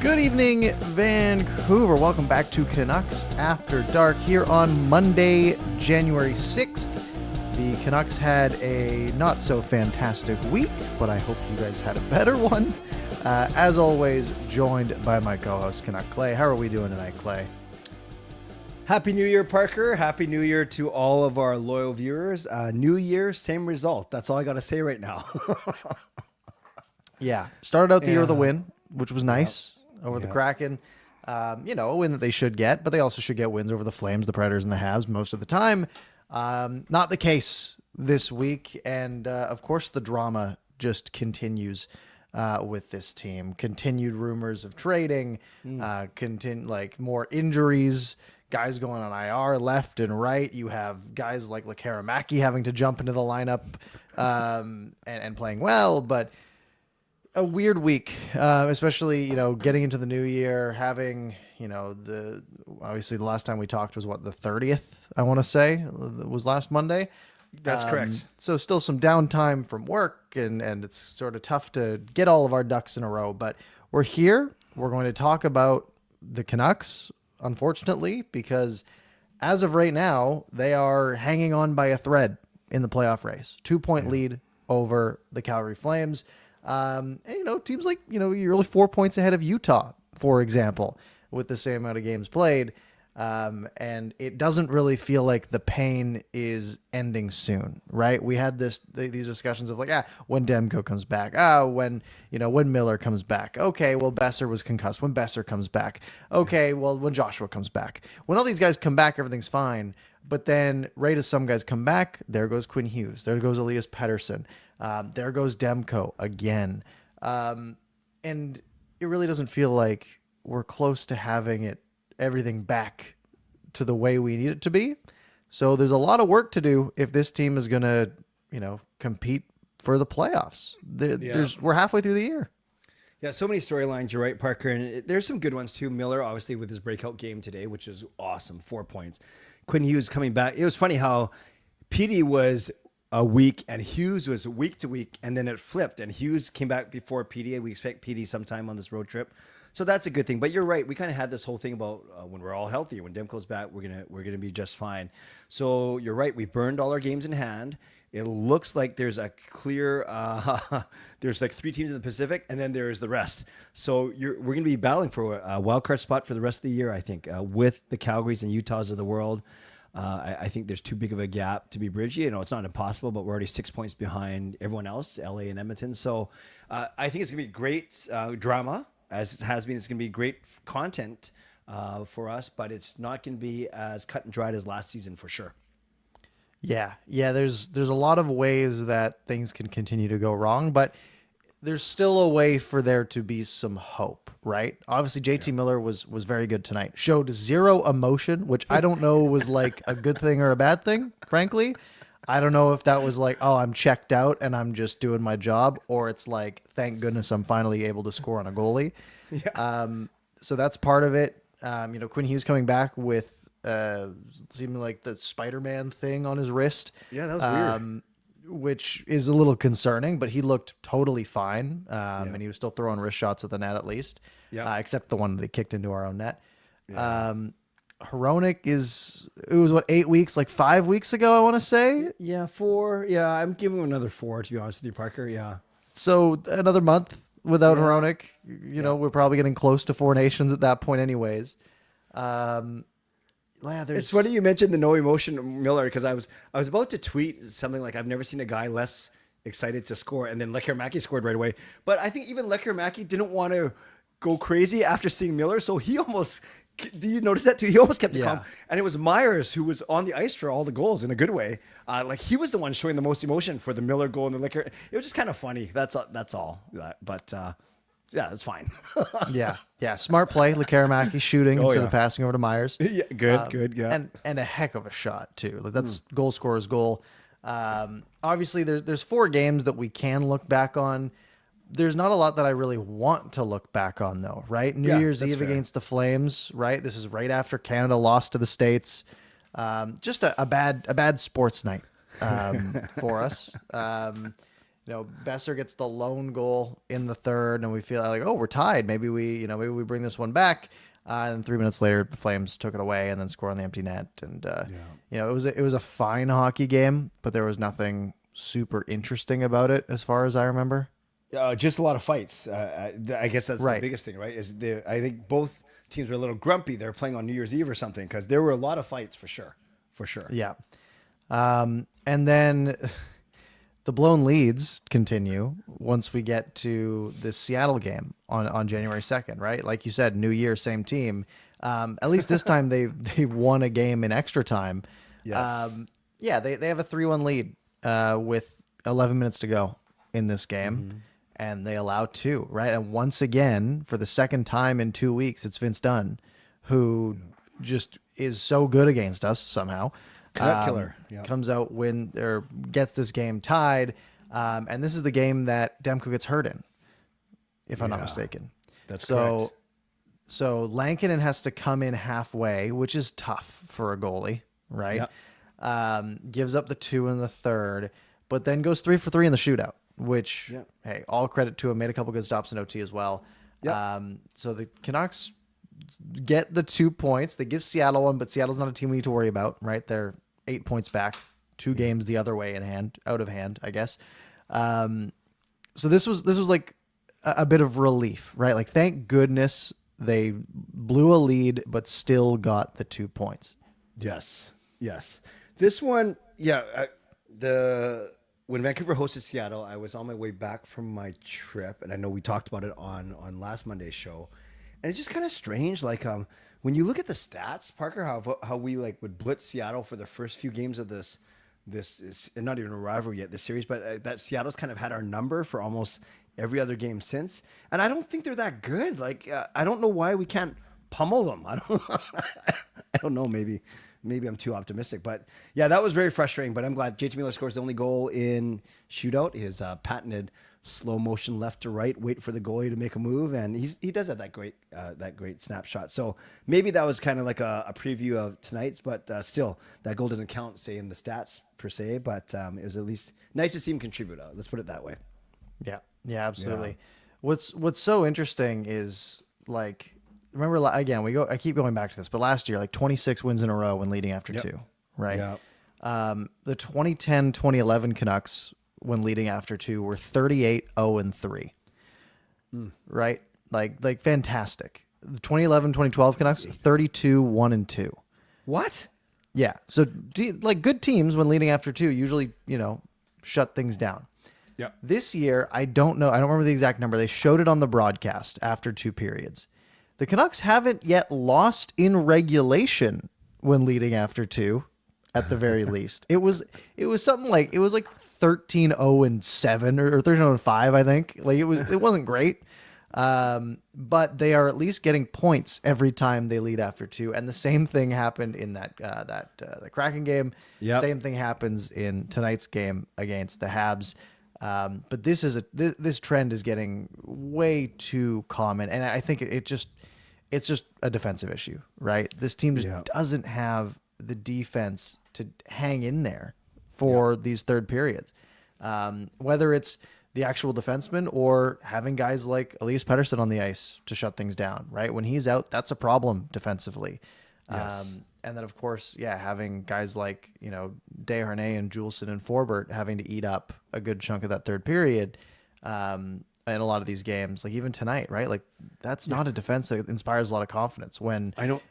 Good evening, Vancouver. Welcome back to Canucks After Dark here on Monday, January 6th. The Canucks had a not so fantastic week, but I hope you guys had a better one. As always, joined by my co-host, Canuck Clay. How are we doing tonight, Clay? Happy New Year, Parker. Happy New Year to all of our loyal viewers. New Year, same result. That's all I got to say right now. Yeah. Started out the year with a win, which was nice over the Kraken. A win that they should get, but they also should get wins over the Flames, the Predators, and the Habs most of the time. Not the case this week. And, of course, the drama just continues with this team. Continued rumors of trading, more injuries, guys going on IR left and right. You have guys like Macky having to jump into the lineup and playing well, but a weird week, especially, getting into the new year, having, obviously the last time we talked was the 30th, I want to say, it was last Monday. That's correct. So still some downtime from work, and it's sort of tough to get all of our ducks in a row, but we're here. We're going to talk about the Canucks, unfortunately, because as of right now, they are hanging on by a thread in the playoff race. 2-point lead over the Calgary Flames. Teams like, you're only 4 points ahead of Utah, for example, with the same amount of games played. And it doesn't really feel like the pain is ending soon, right? We had these discussions of when Demko comes back, when Miller comes back. Okay, well, Besser was concussed. When Besser comes back. Okay, well, when Joshua comes back. When all these guys come back, everything's fine. But then right as some guys come back, there goes Quinn Hughes. There goes Elias Pettersson. There goes Demko again. And it really doesn't feel like we're close to having everything back to the way we need it to be. So there's a lot of work to do if this team is going to, compete for the playoffs. We're halfway through the year. Yeah, so many storylines. You're right, Parker. And there's some good ones too. Miller, obviously, with his breakout game today, which is awesome. 4 points. Quinn Hughes coming back. It was funny how Petey was a week and Hughes was week to week, and then it flipped. And Hughes came back before Petey. We expect Petey sometime on this road trip. So that's a good thing. But you're right. We kind of had this whole thing about when we're all healthy, when Demko's back, we're gonna be just fine. So you're right. We've burned all our games in hand. It looks like there's a clear. There's like 3 teams in the Pacific, and then there's the rest. So we're gonna be battling for a wild card spot for the rest of the year. I think with the Calgarys and Utahs of the world. I think there's too big of a gap to be bridged. It's not impossible, but we're already 6 points behind everyone else, LA and Edmonton. So I think it's gonna be great drama. As it has been, it's going to be great content for us, but it's not going to be as cut and dried as last season for sure. Yeah. There's a lot of ways that things can continue to go wrong, but there's still a way for there to be some hope, right? Obviously, JT Miller was very good tonight. Showed zero emotion, which I don't know was like a good thing or a bad thing, frankly. I don't know if that was like, oh, I'm checked out and I'm just doing my job, or it's like, thank goodness I'm finally able to score on a goalie. Yeah. So that's part of it. Quinn Hughes coming back with seeming like the Spider-Man thing on his wrist. Yeah, that was weird. Which is a little concerning, but he looked totally fine. And he was still throwing wrist shots at the net at least, except the one that he kicked into our own net. Yeah. Hronek it was 8 weeks, like 5 weeks ago, I want to say. Yeah, 4. Yeah, I'm giving him another 4, to be honest with you, Parker. Yeah. So another month without Hronek, we're probably getting close to 4 nations at that point anyways. It's funny you mentioned the no emotion Miller, because I was about to tweet something like, I've never seen a guy less excited to score, and then Macky scored right away. But I think even Macky didn't want to go crazy after seeing Miller, so he almost... Do you notice that too? He almost kept it calm. And it was Myers who was on the ice for all the goals in a good way. He was the one showing the most emotion for the Miller goal and the Liquor. It was just kind of funny. That's all. But it's fine. Yeah. Smart play. Macky shooting instead of passing over to Myers. Yeah, good. Yeah. And a heck of a shot too. Like that's goal scorer's goal. Obviously there's 4 games that we can look back on. There's not a lot that I really want to look back on, though, right? New Year's Eve against the Flames, right? This is right after Canada lost to the States. Just a bad sports night for us. Besser gets the lone goal in the third, and we feel like, oh, we're tied. Maybe we bring this one back. And 3 minutes later, the Flames took it away and then scored on the empty net. And it was a fine hockey game, but there was nothing super interesting about it as far as I remember. Just a lot of fights. I guess that's the biggest thing, right? I think both teams were a little grumpy. They're playing on New Year's Eve or something because there were a lot of fights for sure. Yeah. And then the blown leads continue once we get to the Seattle game on January 2nd, right? Like you said, New Year, same team. At least this time they won a game in extra time. Yes. They have a 3-1 lead with 11 minutes to go in this game, and they allow 2, right? And once again, for the second time in 2 weeks, it's Vince Dunn, who just is so good against us somehow. Killer. Comes out gets this game tied. And this is the game that Demko gets hurt in, if I'm not mistaken. That's correct. So Lankinen has to come in halfway, which is tough for a goalie, right? Yep. Gives up the 2 in the third, but then goes 3 for 3 in the shootout, which, hey, all credit to him. Made a couple good stops in OT as well. Yep. So the Canucks get the 2 points. They give Seattle one, but Seattle's not a team we need to worry about, right? They're 8 points back, 2 games the other way out of hand, I guess. So this was like a bit of relief, right? Like, thank goodness they blew a lead, but still got the 2 points. Yes. This one, when Vancouver hosted Seattle, I was on my way back from my trip, and I know we talked about it on last Monday's show, and it's just kind of strange, like when you look at the stats, Parker, how we like would blitz Seattle for the first few games of this is not even a rivalry yet, this series, but that Seattle's kind of had our number for almost every other game since, and I don't think they're that good. Like I don't know why we can't pummel them. I don't know. Maybe I'm too optimistic, but yeah, that was very frustrating. But I'm glad JT Miller scores the only goal in shootout. His patented slow motion left to right, wait for the goalie to make a move, and he does have that great snapshot. So maybe that was kind of like a preview of tonight's, but still, that goal doesn't count, say, in the stats per se. But it was at least nice to see him contribute. Let's put it that way. Yeah, absolutely. Yeah. What's so interesting is, like, remember, again, I keep going back to this, but last year, like 26 wins in a row when leading after 2, right? Yeah. The 2010-2011 Canucks, when leading after 2, were 38-0-3, right? Like fantastic. The 2011-2012 Canucks, 32-1-2. What? Yeah. So like good teams when leading after 2 usually, shut things down. Yeah. This year, I don't know. I don't remember the exact number. They showed it on the broadcast after 2 periods. The Canucks haven't yet lost in regulation when leading after 2, at the very least. It was something like 13-0-7 or 13-0-5, I think. Like it wasn't great. But they are at least getting points every time they lead after 2. And the same thing happened in the Kraken game. Yep. Same thing happens in tonight's game against the Habs. But this trend is getting way too common, and I think it's just a defensive issue, right? This team just doesn't have the defense to hang in there for these third periods, whether it's the actual defenseman or having guys like Elias Pettersson on the ice to shut things down, right? When he's out, that's a problem defensively. Yes. And then, of course, having guys like, Desharnais and Juleson and Forbert having to eat up a good chunk of that third period in a lot of these games, like even tonight, right? Like that's not a defense that inspires a lot of confidence when I know.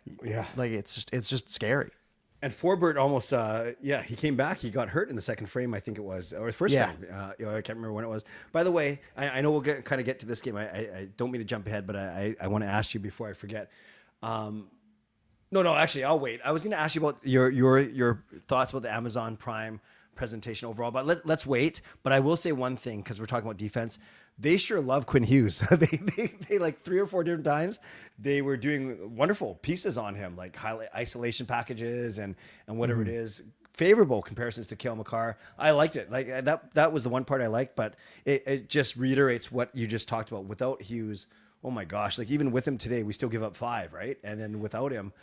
Like it's just scary. And Forbert almost, he came back. He got hurt in the second frame, I think it was, or the first frame. I can't remember when it was. By the way, I know we'll kind of get to this game. I don't mean to jump ahead, but I want to ask you before I forget. No, actually, I'll wait. I was going to ask you about your thoughts about the Amazon Prime presentation overall, but let's wait. But I will say one thing, because we're talking about defense. They sure love Quinn Hughes. they like 3 or 4 different times, they were doing wonderful pieces on him, like highlight isolation packages and whatever it is. Favorable comparisons to Cale Makar. I liked it. Like that was the one part I liked, but it just reiterates what you just talked about. Without Hughes, oh my gosh, like even with him today, we still give up 5, right? And then without him,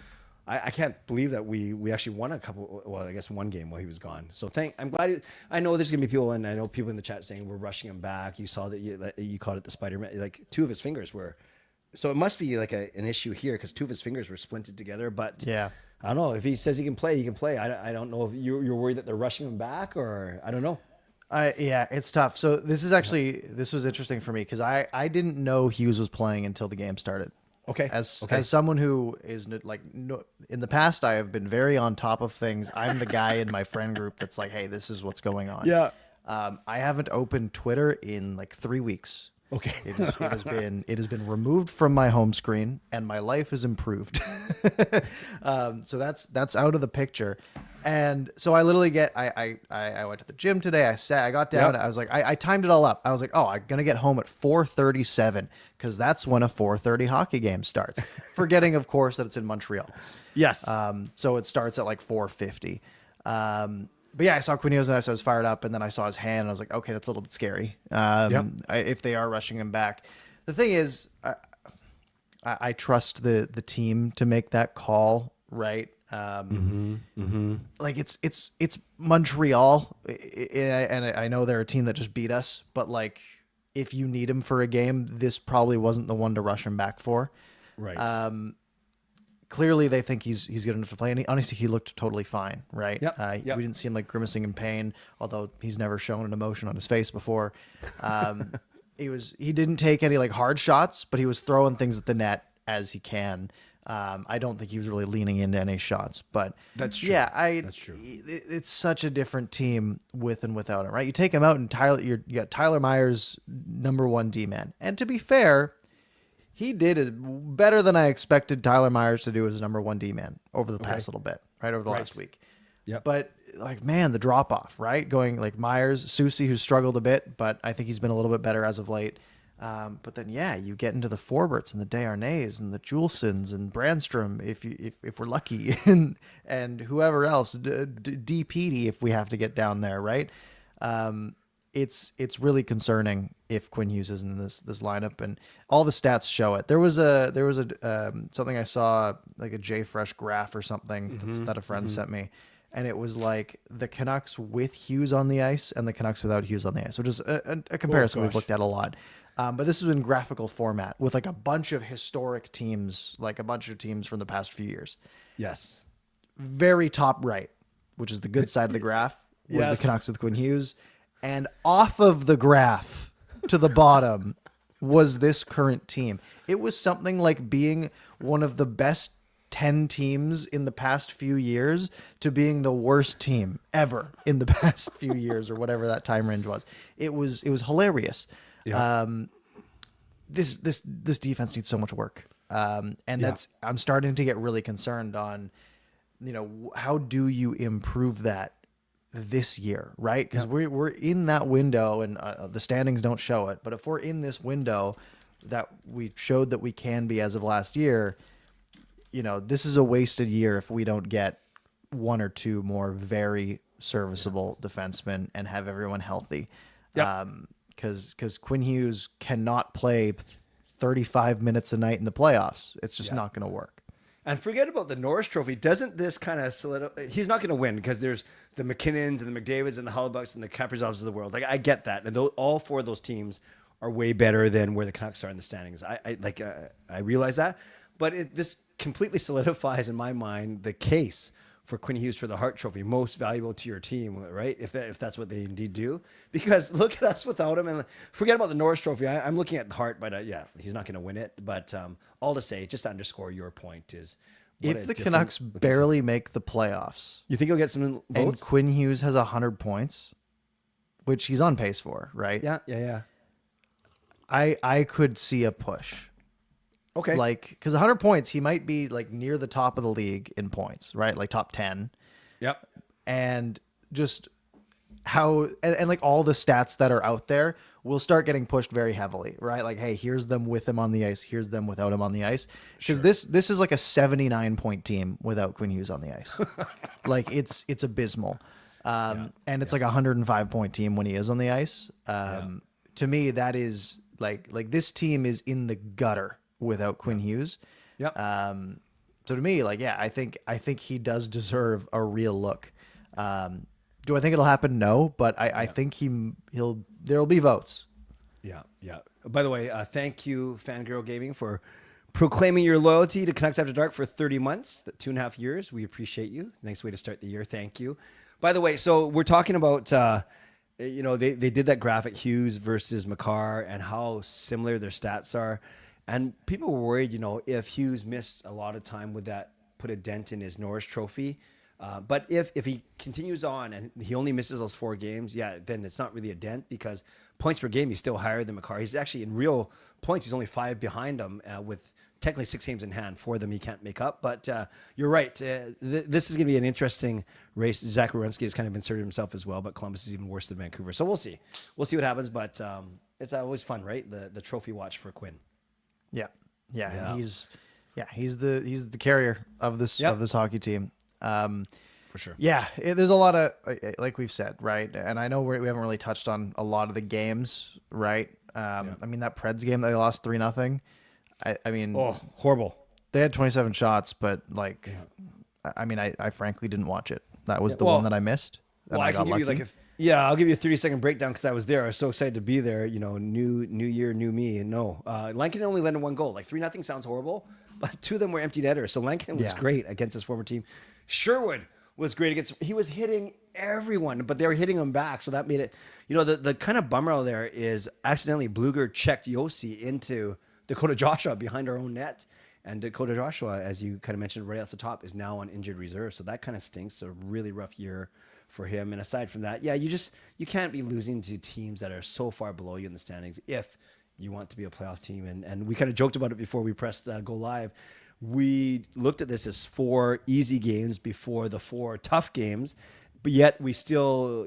I can't believe that we actually won a couple. Well, I guess one game while he was gone. So I'm glad. I know there's gonna be people, and I know people in the chat saying we're rushing him back. You saw that you called it the Spider-Man. Like two of his fingers were. So it must be like an issue here because two of his fingers were splinted together. But Yeah. I don't know if he says he can play, he can play. I don't know if you're worried that they're rushing him back or I don't know. Yeah, it's tough. So this was interesting for me because I didn't know Hughes was playing until the game started. Okay. As someone who is like in the past, I have been very on top of things. I'm the guy in my friend group that's like, hey, this is what's going on. Yeah. I haven't opened Twitter in like 3 weeks. Okay. It has been removed from my home screen and my life is improved. So that's out of the picture. And so I literally I went to the gym today. I got down. Yep. I was like, I timed it all up. I was like, oh, I'm going to get home at 4:37 because that's when a 4:30 hockey game starts. Forgetting, of course, that it's in Montreal. Yes. So it starts at like 4:50. But yeah, I saw Quinn Hughes and I was fired up, and then I saw his hand, and I was like, okay, that's a little bit scary. If they are rushing him back. The thing is, I trust the team to make that call, right? Like it's Montreal, and I know they're a team that just beat us, but like if you need him for a game, this probably wasn't the one to rush him back for. Right. Clearly they think he's good enough to play, and honestly, he looked totally fine, right? Yep. We didn't see him like grimacing in pain, although he's never shown an emotion on his face before. He didn't take any like hard shots, but he was throwing things at the net as he can. I don't think he was really leaning into any shots, but that's true. Yeah, that's true. It's such a different team with and without him, right? You take him out, and you got Tyler Myers, #1 D-man, and to be fair, he did better than I expected Tyler Myers to do as #1 D-man over the past little bit, right? Over the last week. Yep. But like, man, the drop off, right? Going like Myers, Soucy, who's struggled a bit, but I think he's been a little bit better as of late. But then, yeah, you get into the Forberts and the Desharnais and the Julesons and Brandstrom, if we're lucky, and whoever else, DPD if we have to get down there, right? It's really concerning if Quinn Hughes is in this lineup, and all the stats show it. There was a something I saw, like a JFresh graph or something that a friend sent me, and it was like the Canucks with Hughes on the ice and the Canucks without Hughes on the ice, which is a comparison we've looked at a lot. But this is in graphical format with like a bunch of historic teams, like a bunch of teams from the past few years. Yes. Very top right, which is the good side of the graph, was Yes. the Canucks with Quinn Hughes. And off of the graph to the bottom was this current team. It was something like being one of the best 10 teams in the past few years to being the worst team ever in the past few years, or whatever that time range was. It was hilarious. Yeah. This defense needs so much work. I'm starting to get really concerned on, how do you improve that this year, right? Because we're in that window, and the standings don't show it. But if we're in this window that we showed that we can be as of last year, this is a wasted year if we don't get one or two more very serviceable defensemen and have everyone healthy. Because Quinn Hughes cannot play 35 minutes a night in the playoffs. It's just not going to work. And forget about the Norris Trophy. Doesn't this kind of solidify? He's not going to win because there's the McKinnons and the McDavids and the Hellebuycks and the Kaprizovs of the world. Like, I get that, and all four of those teams are way better than where the Canucks are in the standings. I realize that, but this completely solidifies in my mind the case for Quinn Hughes for the Hart Trophy, most valuable to your team, right? If that's what they indeed do, because look at us without him, and forget about the Norris Trophy. I'm looking at Hart, but he's not going to win it. But all to say, just to underscore your point is, if the Canucks barely make the playoffs, you think he'll get some votes? And Quinn Hughes has 100 points, which he's on pace for, right? Yeah. I could see a push. Okay. Like, because 100 points, he might be like near the top of the league in points, right? Like top 10. Yep. And just how, and like all the stats that are out there will start getting pushed very heavily, right? Like, hey, here's them with him on the ice. Here's them without him on the ice. Because this is like a 79-point team without Quinn Hughes on the ice. Like, it's abysmal. And it's like a 105-point team when he is on the ice. To me, that is like this team is in the gutter without Quinn Hughes. Yep. to me, like, yeah, I think he does deserve a real look. Do I think it'll happen? No, but I think there'll be votes. Yeah, yeah. By the way, thank you, Fangirl Gaming, for proclaiming your loyalty to Canucks After Dark for 30 months, 2.5 years. We appreciate you. Nice way to start the year. Thank you. By the way, so we're talking about, they did that graphic, Hughes versus Makar, and how similar their stats are. And people were worried, if Hughes missed a lot of time, would that put a dent in his Norris Trophy? But if he continues on and he only misses those 4 games, then it's not really a dent because points per game, he's still higher than Makar. He's actually, in real points, he's only 5 behind him with technically 6 games in hand. 4 of them he can't make up. But you're right. This is going to be an interesting race. Zach Werenski has kind of inserted himself as well, but Columbus is even worse than Vancouver. So we'll see. We'll see what happens. But it's always fun, right? The trophy watch for Quinn. Yeah. And he's the carrier of this hockey team. For sure. Yeah, there's a lot of, like we've said, right? And I know we haven't really touched on a lot of the games, right? I mean, that Preds game, they lost 3-0. I mean, horrible. They had 27 shots, but I mean, I frankly didn't watch it. That was the one that I missed. Well, I can give you I'll give you a 30-second breakdown because I was there. I was so excited to be there. New year, new me. And no, Lankin only landed 1 goal. Like 3-0 sounds horrible, but 2 of them were empty netters. So Lankin was great against his former team. Sherwood was great against. He was hitting everyone, but they were hitting him back. So that made it. The kind of bummer there is accidentally Bluger checked Yossi into Dakota Joshua behind our own net. And Dakota Joshua, as you kind of mentioned right off the top, is now on injured reserve. So that kind of stinks. A really rough year for him. And aside from that, you can't be losing to teams that are so far below you in the standings if you want to be a playoff team. And we kind of joked about it before we pressed go live. We looked at this as 4 easy games before the 4 tough games, but yet we still,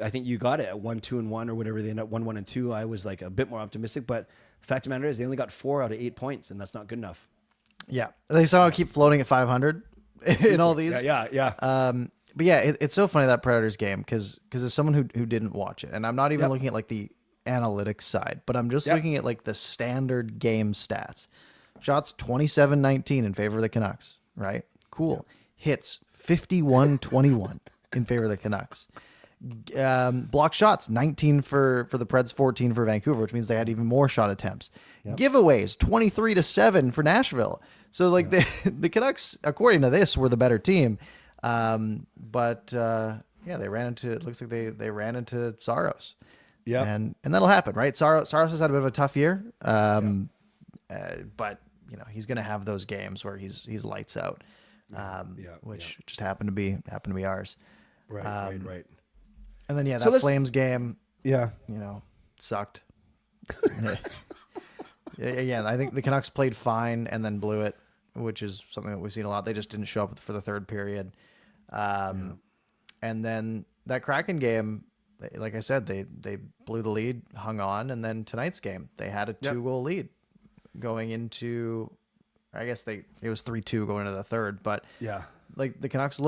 I think you got it at 1-2-1 or whatever. They end up 1-1-2. I was like a bit more optimistic, but the fact of the matter is they only got 4 out of 8 points, and that's not good enough. Yeah, they somehow keep floating at 500 in all these. Yeah. But yeah, it's so funny, that Predators game, because as someone who didn't watch it, and I'm not even looking at like the analytics side, but I'm just looking at like the standard game stats. Shots 27-19 in favor of the Canucks, right? Cool. Hits 51-21 in favor of the Canucks. Block shots 19 for the Preds, 14 for Vancouver, which means they had even more shot attempts. Giveaways 23-7 for Nashville. So like the Canucks, according to this, were the better team. But they ran into, it looks like they ran into Saros. Yeah. And that'll happen, right? Saros has had a bit of a tough year. But he's going to have those games where he's lights out. Which just happened to be ours. Right. And then that Flames game, sucked. Again, I think the Canucks played fine and then blew it, which is something that we've seen a lot. They just didn't show up for the third period. And then that Kraken game, like I said, they blew the lead, hung on, and then tonight's game, they had a 2-goal lead going into, I guess it was 3-2 going into the third, but like the Canucks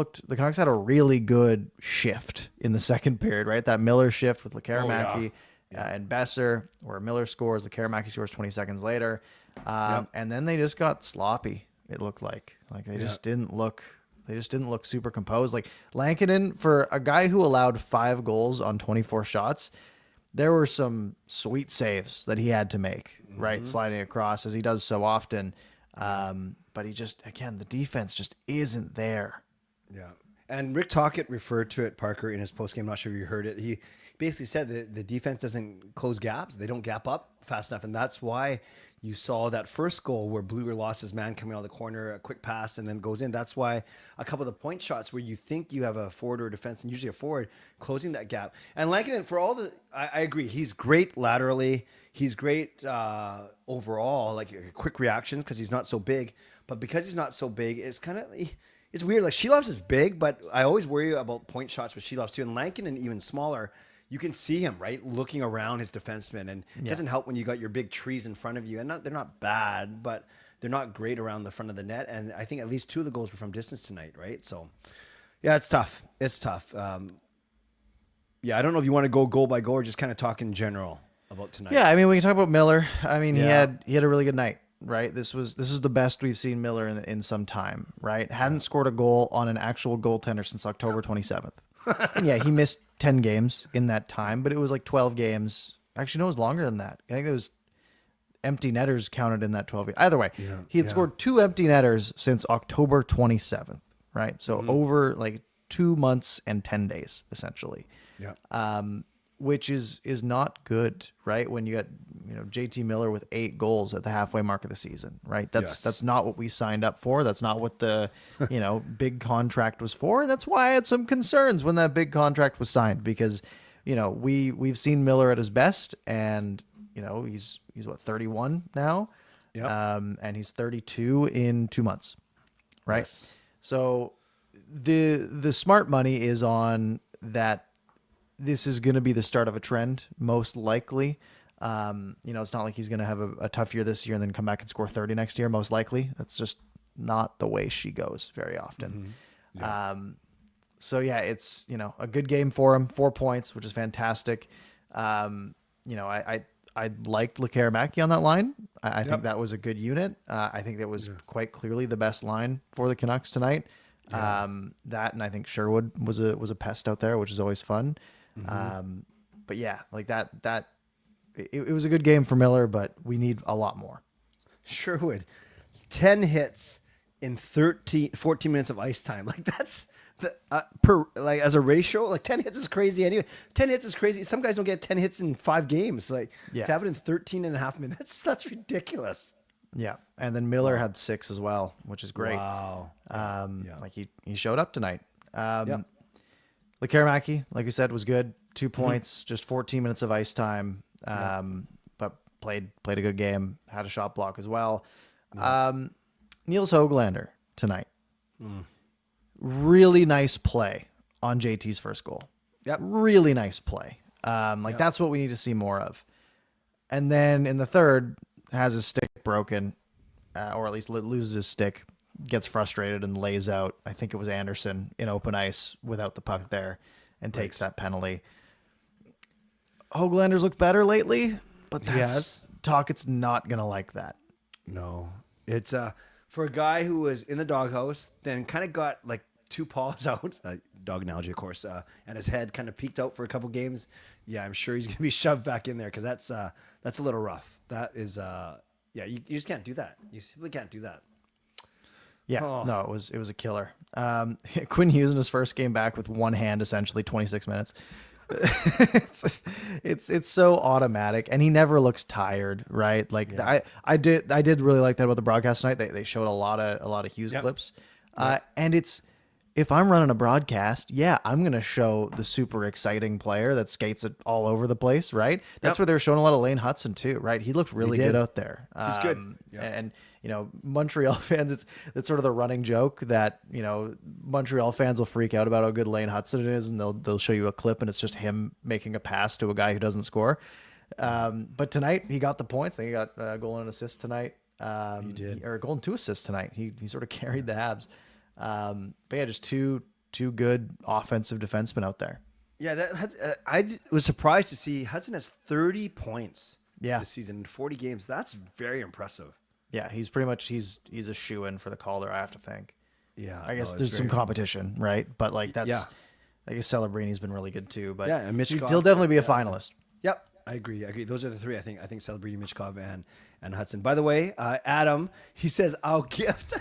had a really good shift in the second period, right? That Miller shift with Macky and Besser, where Miller scores, Macky scores 20 seconds later. And then they just got sloppy. It looked like they just didn't look super composed. Like Lankinen, for a guy who allowed 5 goals on 24 shots, there were some sweet saves that he had to make, right? Sliding across as he does so often. But he just, again, the defense just isn't there. Yeah. And Rick Tocchet referred to it, Parker, in his postgame. I'm not sure if you heard it. He basically said that the defense doesn't close gaps. They don't gap up fast enough. And that's why you saw that first goal where Bluger lost his man coming out of the corner, a quick pass, and then goes in. That's why a couple of the point shots where you think you have a forward or a defense, and usually a forward, closing that gap. And Lankinen, for all the, I agree, he's great laterally. He's great overall, like quick reactions because he's not so big. But because he's not so big, it's kind of, it's weird. Like Shelov's is big, but I always worry about point shots with Shelov's too. And Lankinen, even smaller, you can see him, right, looking around his defenseman. And it doesn't help when you got your big trees in front of you. And they're not bad, but they're not great around the front of the net. And I think at least 2 of the goals were from distance tonight, right? So, yeah, it's tough. It's tough. I don't know if you want to go goal by goal or just kind of talk in general about tonight. Yeah, I mean, we can talk about Miller. I mean, he had a really good night. right? This is the best we've seen Miller in some time, right? Hadn't scored a goal on an actual goaltender since October 27th. And yeah, he missed 10 games in that time, but it was like 12 games. Actually, no, it was longer than that. I think it was empty netters counted in that 12. Either way, he had scored 2 empty netters since October 27th, right? So over like 2 months and 10 days, essentially. Yeah. Which is not good, right? When you got JT Miller with 8 goals at the halfway mark of the season, right? That's not what we signed up for. That's not what the big contract was for. And that's why I had some concerns when that big contract was signed, because we've seen Miller at his best, and he's what, 31 now, and he's 32 in 2 months, right? Yes. So the smart money is on that. This is going to be the start of a trend, most likely. It's not like he's going to have a tough year this year and then come back and score 30 next year, most likely. That's just not the way she goes very often. Mm-hmm. Yeah. So yeah, it's, a good game for him, 4 points, which is fantastic. I liked Macky on that line. I think that was a good unit. I think that was quite clearly the best line for the Canucks tonight. Yeah. That, and I think Sherwood was a pest out there, which is always fun. Mm-hmm. But yeah, like that it was a good game for Miller, but we need a lot more. Sherwood, 10 hits in 14 minutes of ice time. Like that's as a ratio, like 10 hits is crazy anyway. 10 hits is crazy. Some guys don't get 10 hits in 5 games. Like to have it in 13 and a half minutes, that's ridiculous. Yeah. And then Miller had 6 as well, which is great. Wow. Like he showed up tonight. Macky, like we said, was good. 2 points, just 14 minutes of ice time. But played a good game, had a shot block as well. Niels Höglander tonight. Really nice play on JT's first goal. Yep. Really nice play. That's what we need to see more of. And then in the third, has his stick broken, or at least loses his stick, gets frustrated and lays out, I think it was Anderson, in open ice without the puck there, and takes that penalty. Höglander's looked better lately, but that's Talkett's not going to like that. No. It's for a guy who was in the doghouse, then kind of got like 2 paws out, dog analogy, of course, and his head kind of peeked out for a couple games. Yeah, I'm sure he's going to be shoved back in there, because that's a little rough. That is, you just can't do that. You simply can't do that. Yeah, no, it was a killer. Quinn Hughes in his first game back with one hand, essentially 26 minutes. it's so automatic, and he never looks tired, right? Like I did really like that about the broadcast tonight. They showed a lot of Hughes clips, and it's, if I'm running a broadcast, I'm going to show the super exciting player that skates it all over the place, right? That's where they were showing a lot of Lane Hudson too, right? He looked really good out there. He's good. And Montreal fans, it's sort of the running joke that, Montreal fans will freak out about how good Lane Hudson is, and they'll show you a clip and it's just him making a pass to a guy who doesn't score. But tonight he got the points. I think he got a goal and assist tonight. He did. Or a goal and 2 assists tonight. He sort of carried the Habs. But yeah, just two good offensive defensemen out there. Yeah, I was surprised to see Hudson has 30 points this season in 40 games. That's very impressive. Yeah, he's pretty much he's a shoe-in for the Calder, I have to think. Yeah, I guess there's some competition, right? But like I guess Celebrini's been really good too. But and he'll definitely be a finalist. Yep, I agree. Those are the 3. I think Celebrini, Michkov, and Hudson. By the way, Adam, he says I'll gift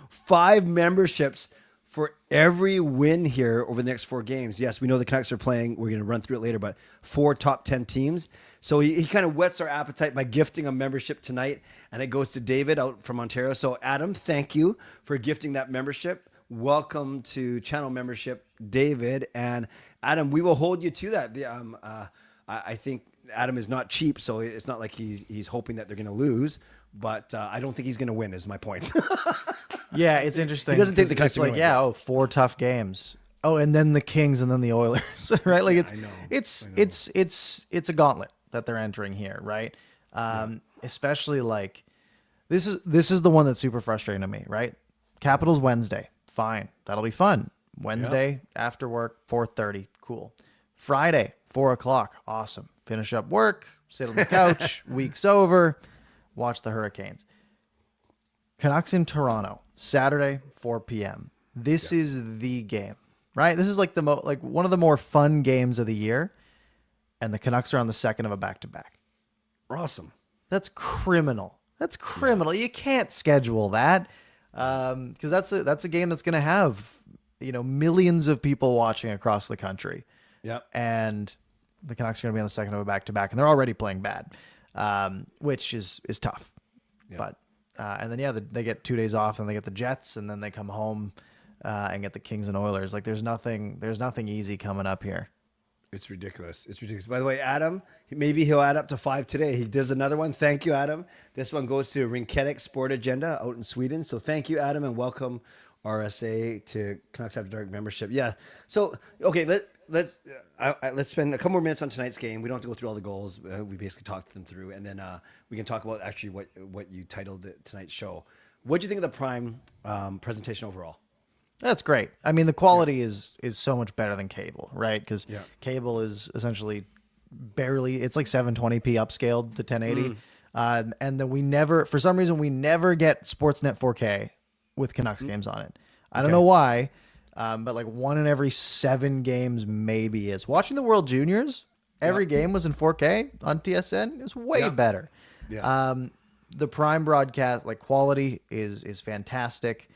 5 memberships for every win here over the next 4 games. Yes, we know the Canucks are playing. We're going to run through it later, but 4 top 10 teams. So he kind of whets our appetite by gifting a membership tonight, and it goes to David out from Ontario. So Adam, thank you for gifting that membership. Welcome to channel membership, David. And Adam, we will hold you to that. I think Adam is not cheap, so it's not like he's hoping that they're going to lose, but I don't think he's going to win, is my point. Yeah, it's interesting. He doesn't think the Canucks are like, going to win. 4 tough games. Oh, and then the Kings and then the Oilers, right? Like it's a gauntlet that they're entering here, right? Especially like this is the one that's super frustrating to me, right? Capitals Wednesday, fine, that'll be fun. Wednesday after work, 4:30, cool. Friday, 4:00, awesome. Finish up work, sit on the couch, week's over. watch the Hurricanes. Canucks in Toronto, Saturday, 4 p.m. This is the game, right? This is like one of the more fun games of the year, and the Canucks are on the second of a back-to-back. Awesome. That's criminal. That's criminal. You can't schedule that because that's a game that's going to have millions of people watching across the country. Yep. And the Canucks are going to be on the second of a back-to-back, and they're already playing bad, which is tough. Yep. But and then they get 2 days off, and they get the Jets, and then they come home and get the Kings and Oilers. Like there's nothing easy coming up here. It's ridiculous. It's ridiculous. By the way, Adam, maybe he'll add up to 5 today. He does another one. Thank you, Adam. This one goes to Rinketic Sport Agenda out in Sweden. So thank you, Adam, and welcome RSA to Canucks After Dark membership. Yeah. So okay, let's spend a couple more minutes on tonight's game. We don't have to go through all the goals. We basically talked them through, and then we can talk about actually what you titled tonight's show. What do you think of the Prime presentation overall? That's great. I mean, the quality is so much better than cable, right? Because cable is essentially it's like 720p upscaled to 1080. And then for some reason, we never get Sportsnet 4K with Canucks games on it. I don't know why, but like 1 in every 7 games maybe is. Watching the World Juniors, every game was in 4K on TSN. It was way better. Yeah. The Prime broadcast, like quality is fantastic.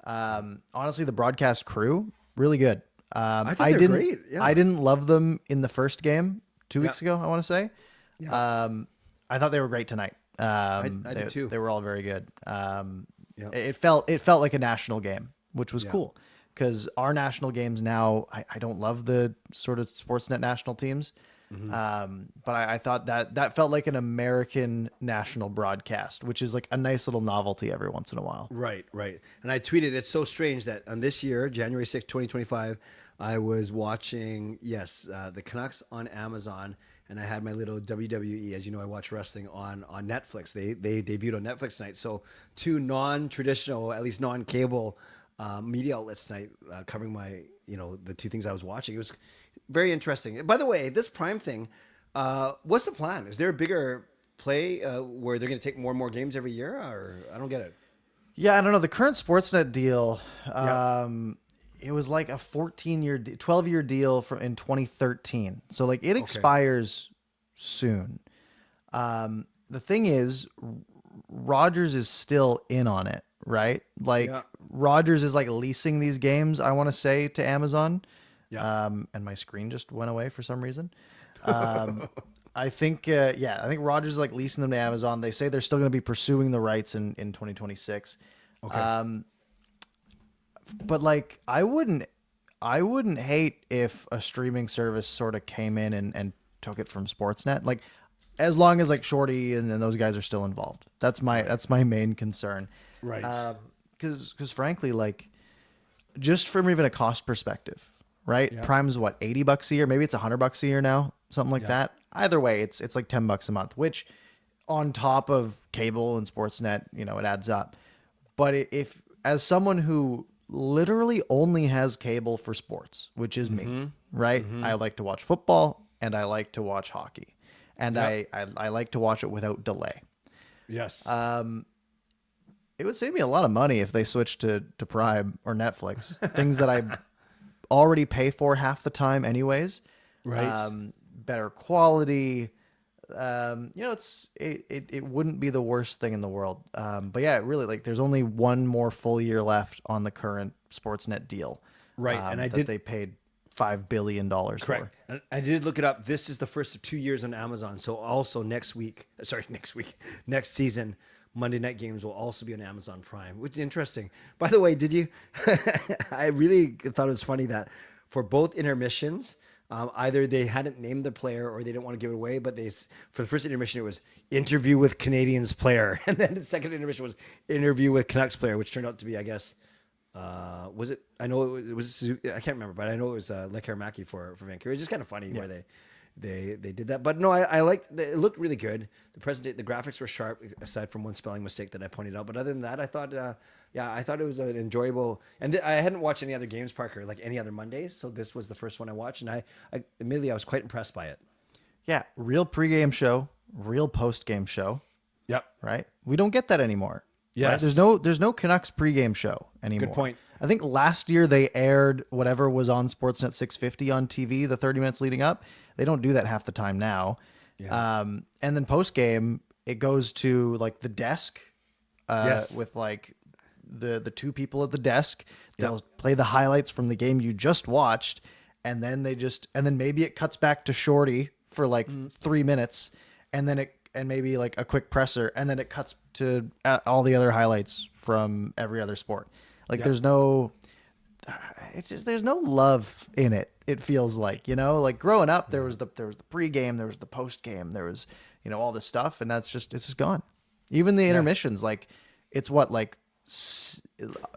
Honestly, the broadcast crew, really good. I think they're great. Yeah. I didn't love them in the first game 2 weeks ago, I want to say. Yeah. I thought they were great tonight. I did too. They were all very good. It felt like a national game, which was cool because our national games now, I don't love the sort of Sportsnet national teams. But I thought that felt like an American national broadcast, which is like a nice little novelty every once in a while. Right. And I tweeted, it's so strange that on this year, January 6th, 2025, I was watching, the Canucks on Amazon, and I had my little WWE. As you know, I watch wrestling on Netflix. They debuted on Netflix tonight. So 2 non-traditional, at least non-cable media outlets tonight covering my, the 2 things I was watching. It was very interesting. By the way, this Prime thing, what's the plan? Is there a bigger play where they're going to take more and more games every year? Or I don't get it. Yeah, I don't know. The current Sportsnet deal, it was like a 12-year deal in 2013. So like it expires soon. The thing is, Rogers is still in on it, right? Like Rogers is like leasing these games, I want to say, to Amazon. And my screen just went away for some reason. I think Rogers is like leasing them to Amazon. They say they're still going to be pursuing the rights in 2026. Okay. But like, I wouldn't hate if a streaming service sort of came in and took it from Sportsnet. Like, as long as like Shorty and those guys are still involved. That's my main concern. Right. Because frankly, like, just from even a cost perspective, right? Yeah. Prime's what, $80 a year? Maybe it's $100 a year now, something like that. Either way, it's like $10 a month, which on top of cable and Sportsnet, it adds up. But if as someone who literally only has cable for sports, which is me, right? I like to watch football and I like to watch hockey, and I like to watch it without delay. Yes. It would save me a lot of money if they switched to Prime or Netflix, things that I already pay for half the time anyways. Right. Better quality. It wouldn't be the worst thing in the world. But yeah, really, like, there's only one more full year left on the current Sportsnet deal. Right. And they paid $5 billion for. And I did look it up. This is the first of 2 years on Amazon. So also next season, Monday night games will also be on Amazon Prime, which is interesting. By the way, did you? I really thought it was funny that for both intermissions, either they hadn't named the player or they didn't want to give it away, but for the first intermission, it was interview with Canadians player. And then the second intermission was interview with Canucks player, which turned out to be, I guess, was it? I know it was, I can't remember, but I know it was Macky for Vancouver. It's just kind of funny where they did that. But no, I liked it. Looked really good. The graphics were sharp, aside from one spelling mistake that I pointed out. But other than that, I thought, I thought it was an enjoyable. And I hadn't watched any other games, Parker, like any other Mondays. So this was the first one I watched, and admittedly I was quite impressed by it. Yeah, real pregame show, real postgame show. Yep. Right? We don't get that anymore. Yes. Right? There's no Canucks pregame show anymore. Good point. I think last year they aired whatever was on Sportsnet 650 on TV, the 30 minutes leading up. They don't do that half the time now. Yeah. And then post game, it goes to like the desk Yes. with like the two people at the desk. They'll play the highlights from the game you just watched, and then maybe it cuts back to Shorty for like 3 minutes, and then and maybe like a quick presser, and then it cuts to all the other highlights from every other sport. Like there's no love in it. It feels like, like growing up, there was the pregame, there was the postgame, there was, all this stuff. And it's just gone. Even the intermissions, like it's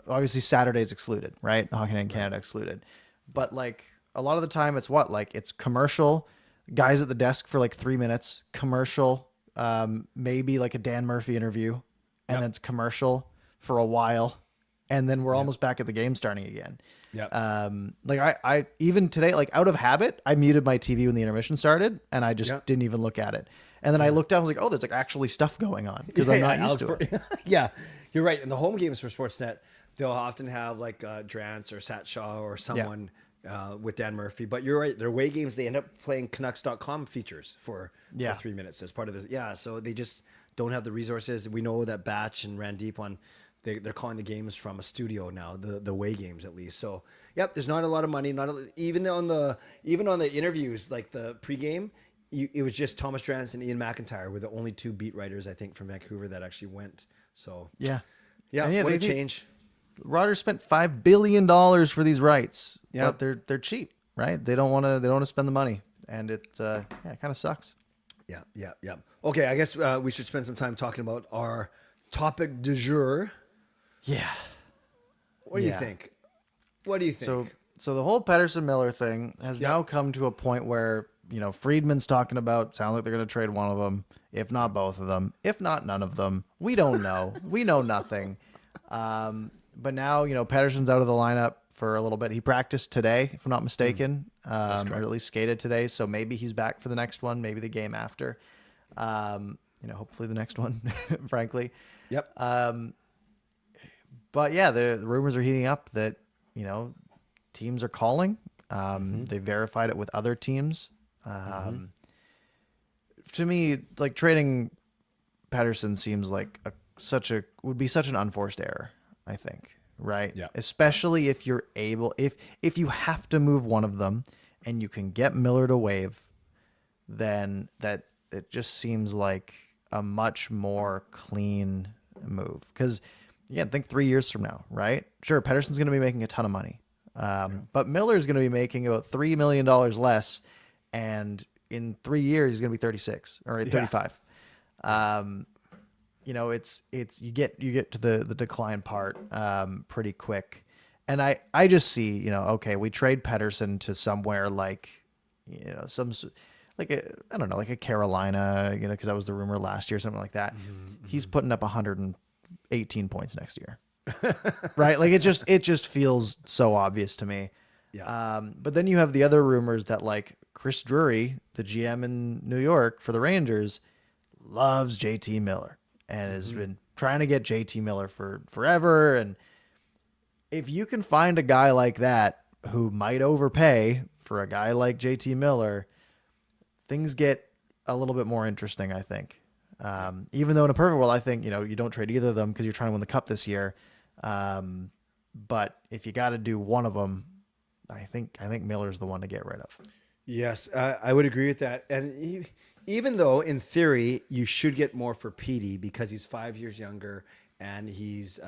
obviously Saturday's excluded, right? Hockey Night in Canada excluded. But like a lot of the time it's it's commercial, guys at the desk for like 3 minutes, commercial, maybe like a Dan Murphy interview, and then it's commercial for a while. And then we're almost back at the game starting again. Yeah. Like I even today, like out of habit, I muted my TV when the intermission started, and I just didn't even look at it. And then I looked down, I was like, oh, there's like actually stuff going on because I'm not used to it. Yeah, you're right. In the home games for Sportsnet, they'll often have like Drance or Sat Shaw or someone with Dan Murphy. But you're right. Their away games, they end up playing Canucks.com features for 3 minutes as part of this. Yeah, so they just don't have the resources. We know that Batch and Randeep they're calling the games from a studio now, the away games at least. So, yep, there's not a lot of money. Even on the interviews, like the pregame, it was just Thomas Drance and Ian McIntyre were the only two beat writers, I think, from Vancouver that actually went. So, yeah, what a change. Rogers spent $5 billion for these rights. Yeah, but they're cheap, right? They don't want to spend the money, and it kind of sucks. Yeah. Okay, I guess we should spend some time talking about our topic du jour. Yeah. What do you think? What do you think? So the whole Pettersson Miller thing has now come to a point where, Friedman's talking about, sound like they're going to trade one of them, if not both of them, if not none of them. We don't know. We know nothing. But now, Pettersson's out of the lineup for a little bit. He practiced today, if I'm not mistaken, or at least skated today. So maybe he's back for the next one, maybe the game after. Hopefully the next one, frankly. Yep. But yeah, the rumors are heating up that, teams are calling. They verified it with other teams. To me, like trading Pettersson seems like would be such an unforced error, I think. Right. Yeah. Especially if you're able, if you have to move one of them and you can get Miller to waive, then that it just seems like a much more clean move. Because think 3 years from now, right? Sure, Pettersson's going to be making a ton of money. But Miller's going to be making about $3 million less. And in 3 years, he's going to be 36 or 35. You get to the decline part pretty quick. And I just see, okay, we trade Pettersson to somewhere like, like a Carolina, because that was the rumor last year, something like that. He's putting up 118 points next year. Right? Like it just feels so obvious to me. Yeah. But then you have the other rumors that like Chris Drury, the GM in New York for the Rangers, loves JT Miller and has been trying to get JT Miller for forever. And if you can find a guy like that who might overpay for a guy like JT Miller, things get a little bit more interesting, I think. Even though in a perfect world, I think, you don't trade either of them because you're trying to win the cup this year. But if you got to do one of them, I think Miller's the one to get rid of. Yes, I would agree with that. And even though in theory you should get more for Petey because he's 5 years younger and he's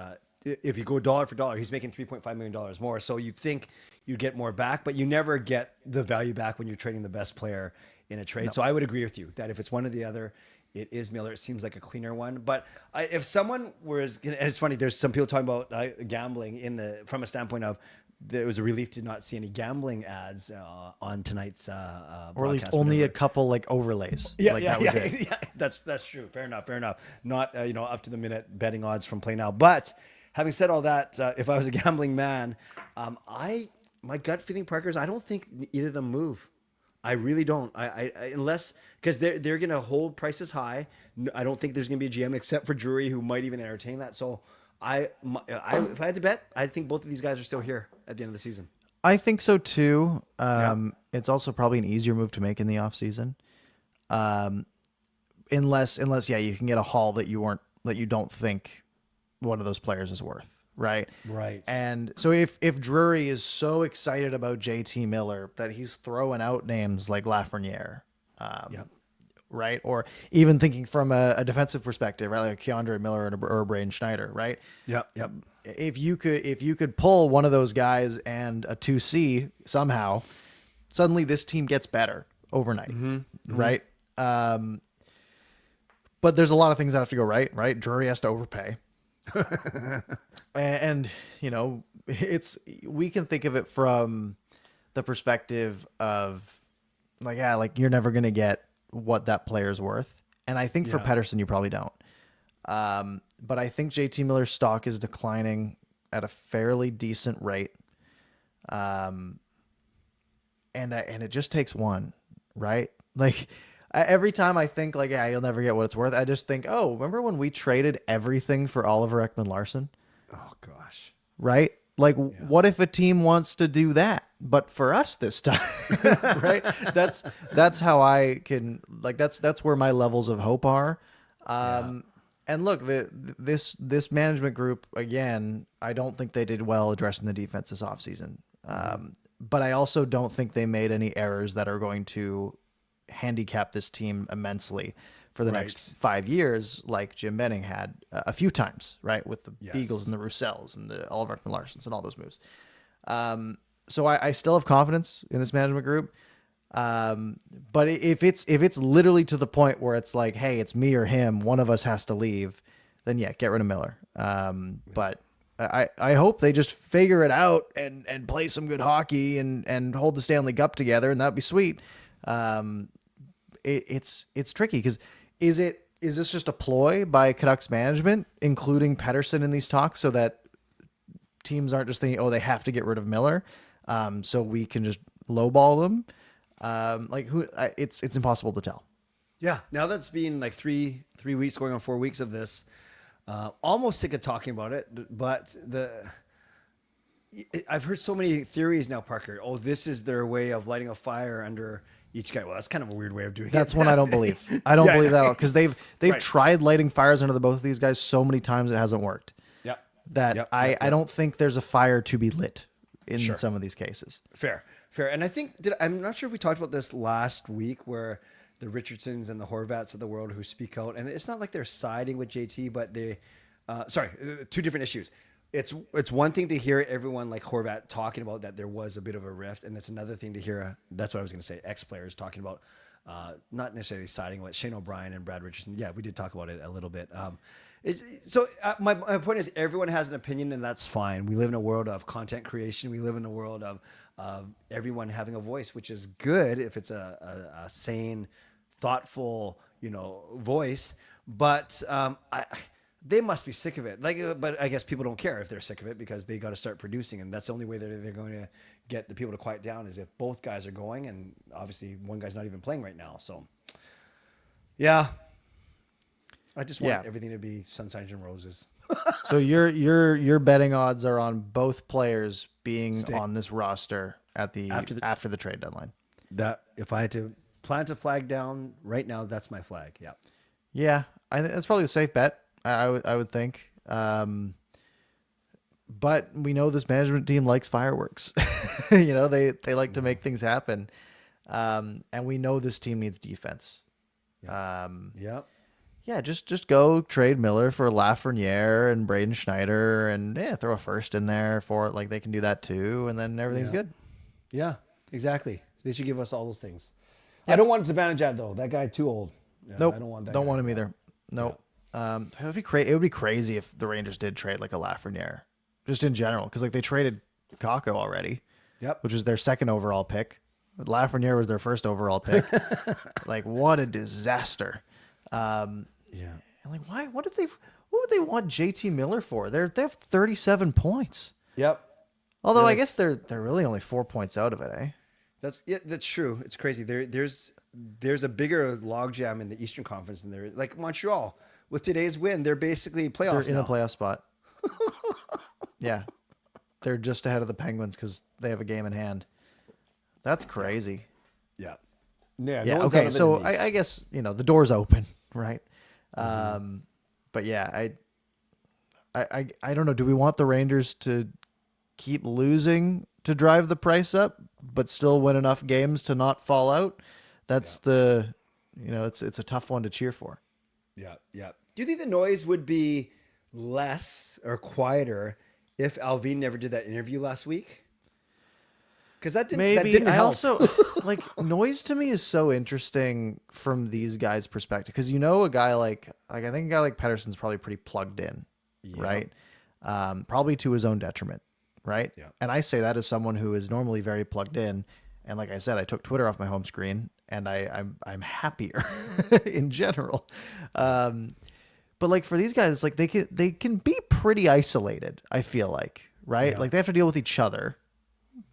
if you go dollar for dollar, he's making $3.5 million more. So you'd think you get more back, but you never get the value back when you're trading the best player in a trade. No. So I would agree with you that if it's one or the other, it is Miller. It seems like a cleaner one. But if someone was, and it's funny, there's some people talking about gambling from a standpoint of there was a relief to not see any gambling ads on tonight's or at least only a couple like overlays. Yeah. That's true. Fair enough. Not up to the minute betting odds from Play Now. But having said all that, if I was a gambling man, my gut feeling, Parker, is I don't think either of them move. I really don't. I unless because they're gonna hold prices high. I don't think there's gonna be a GM except for Drury who might even entertain that. So if I had to bet, I think both of these guys are still here at the end of the season. I think so too. Yeah. It's also probably an easier move to make in the offseason. Unless yeah, you can get a haul that you don't think one of those players is worth, right? Right. And so if Drury is so excited about JT Miller that he's throwing out names like Lafreniere, Yep. right? Or even thinking from a defensive perspective, right? Like Keandre Miller or Braden Schneider, right? Yep. Yep. If you could pull one of those guys and a 2C somehow, suddenly this team gets better overnight, right? But there's a lot of things that have to go right? Drury has to overpay. and you know, we can think of it from the perspective of like, yeah, like you're never going to get what that player's worth. And I think for Pettersson, you probably don't. But I think JT Miller's stock is declining at a fairly decent rate. And it just takes one, right? Like every time I think like, yeah, you'll never get what it's worth. I just think, oh, remember when we traded everything for Oliver Ekman-Larsson? Oh gosh. Right? Like, what if a team wants to do that, but for us this time, right? That's how I can like. That's where my levels of hope are. And look, this management group again, I don't think they did well addressing the defense this offseason. But I also don't think they made any errors that are going to handicap this team immensely for the next 5 years, like Jim Benning had a few times, right? With the Beagles and the Roussells and the Oliver Ekman-Larssons and all those moves. So I still have confidence in this management group. But if it's literally to the point where it's like, hey, it's me or him, one of us has to leave, then yeah, get rid of Miller. But I hope they just figure it out and play some good hockey and hold the Stanley Cup together, and that'd be sweet. It's tricky because is this just a ploy by Canucks management, including Pettersson in these talks, so that teams aren't just thinking, oh, they have to get rid of Miller, so we can just lowball them? It's impossible to tell. Yeah. Now that's been like three weeks going on 4 weeks of this. Almost sick of talking about it, but I've heard so many theories now, Parker. Oh, this is their way of lighting a fire under each guy. Well, that's kind of a weird way of doing it. That's one I don't believe. I don't believe that at all, because they've tried lighting fires under the both of these guys so many times it hasn't worked. I don't think there's a fire to be lit in some of these cases. Fair. And I think I'm not sure if we talked about this last week, where the Richardsons and the Horvats of the world who speak out, and it's not like they're siding with JT, but two different issues. It's one thing to hear everyone like Horvat talking about that there was a bit of a rift, and it's another thing to hear, that's what I was going to say, ex-players talking about, not necessarily siding with Shane O'Brien and Brad Richardson. Yeah, we did talk about it a little bit. My point is, everyone has an opinion, and that's fine. We live in a world of content creation. We live in a world of everyone having a voice, which is good if it's a sane, thoughtful, voice. But they must be sick of it. But I guess people don't care if they're sick of it, because they got to start producing, and that's the only way that they're going to get the people to quiet down is if both guys are going, and obviously one guy's not even playing right now. So, yeah. I just want everything to be sunshine and roses. So your betting odds are on both players being on this roster after the trade deadline. That if I had to plant a flag down right now, that's my flag. Yeah. Yeah, I think that's probably a safe bet. I would think. But we know this management team likes fireworks. They like to make things happen. And we know this team needs defense. Yep. Yeah, just go trade Miller for Lafreniere and Braden Schneider, and throw a first in there for it. Like, they can do that too, and then everything's good. Yeah, exactly. They should give us all those things. I don't want Zibanejad though. That guy too old. Nope. I don't want that. Don't want him either. Nope. Yeah. It would be crazy if the Rangers did trade like a Lafreniere, just in general, because like they traded Kakko already. Yep. Which was their second overall pick. Lafreniere was their first overall pick. Like, what a disaster. And like, why? What would they want JT Miller for? They have 37 points. Yep. Although I guess they're really only 4 points out of it, eh? That's true. It's crazy. There's a bigger logjam in the Eastern Conference than there. Like Montreal, with today's win, they're basically playoffs They're in now. a playoff spot. Yeah. They're just ahead of the Penguins because they have a game in hand. That's crazy. Yeah. Yeah. Yeah. No one's out Okay. of it So in the East. I guess, the door's open, right? But yeah, I don't know. Do we want the Rangers to keep losing to drive the price up, but still win enough games to not fall out? That's it's a tough one to cheer for. Yeah. Yeah. Do you think the noise would be less or quieter if Alvin never did that interview last week? Because that didn't I help. also like noise to me is so interesting from these guys' perspective because a guy like I think a guy like Pettersson's probably pretty plugged in, right? Probably to his own detriment, right? Yeah. And I say that as someone who is normally very plugged in, and like I said, I took Twitter off my home screen, and I'm happier in general. But like for these guys, like they can be pretty isolated. I feel like, right? Yeah. Like they have to deal with each other.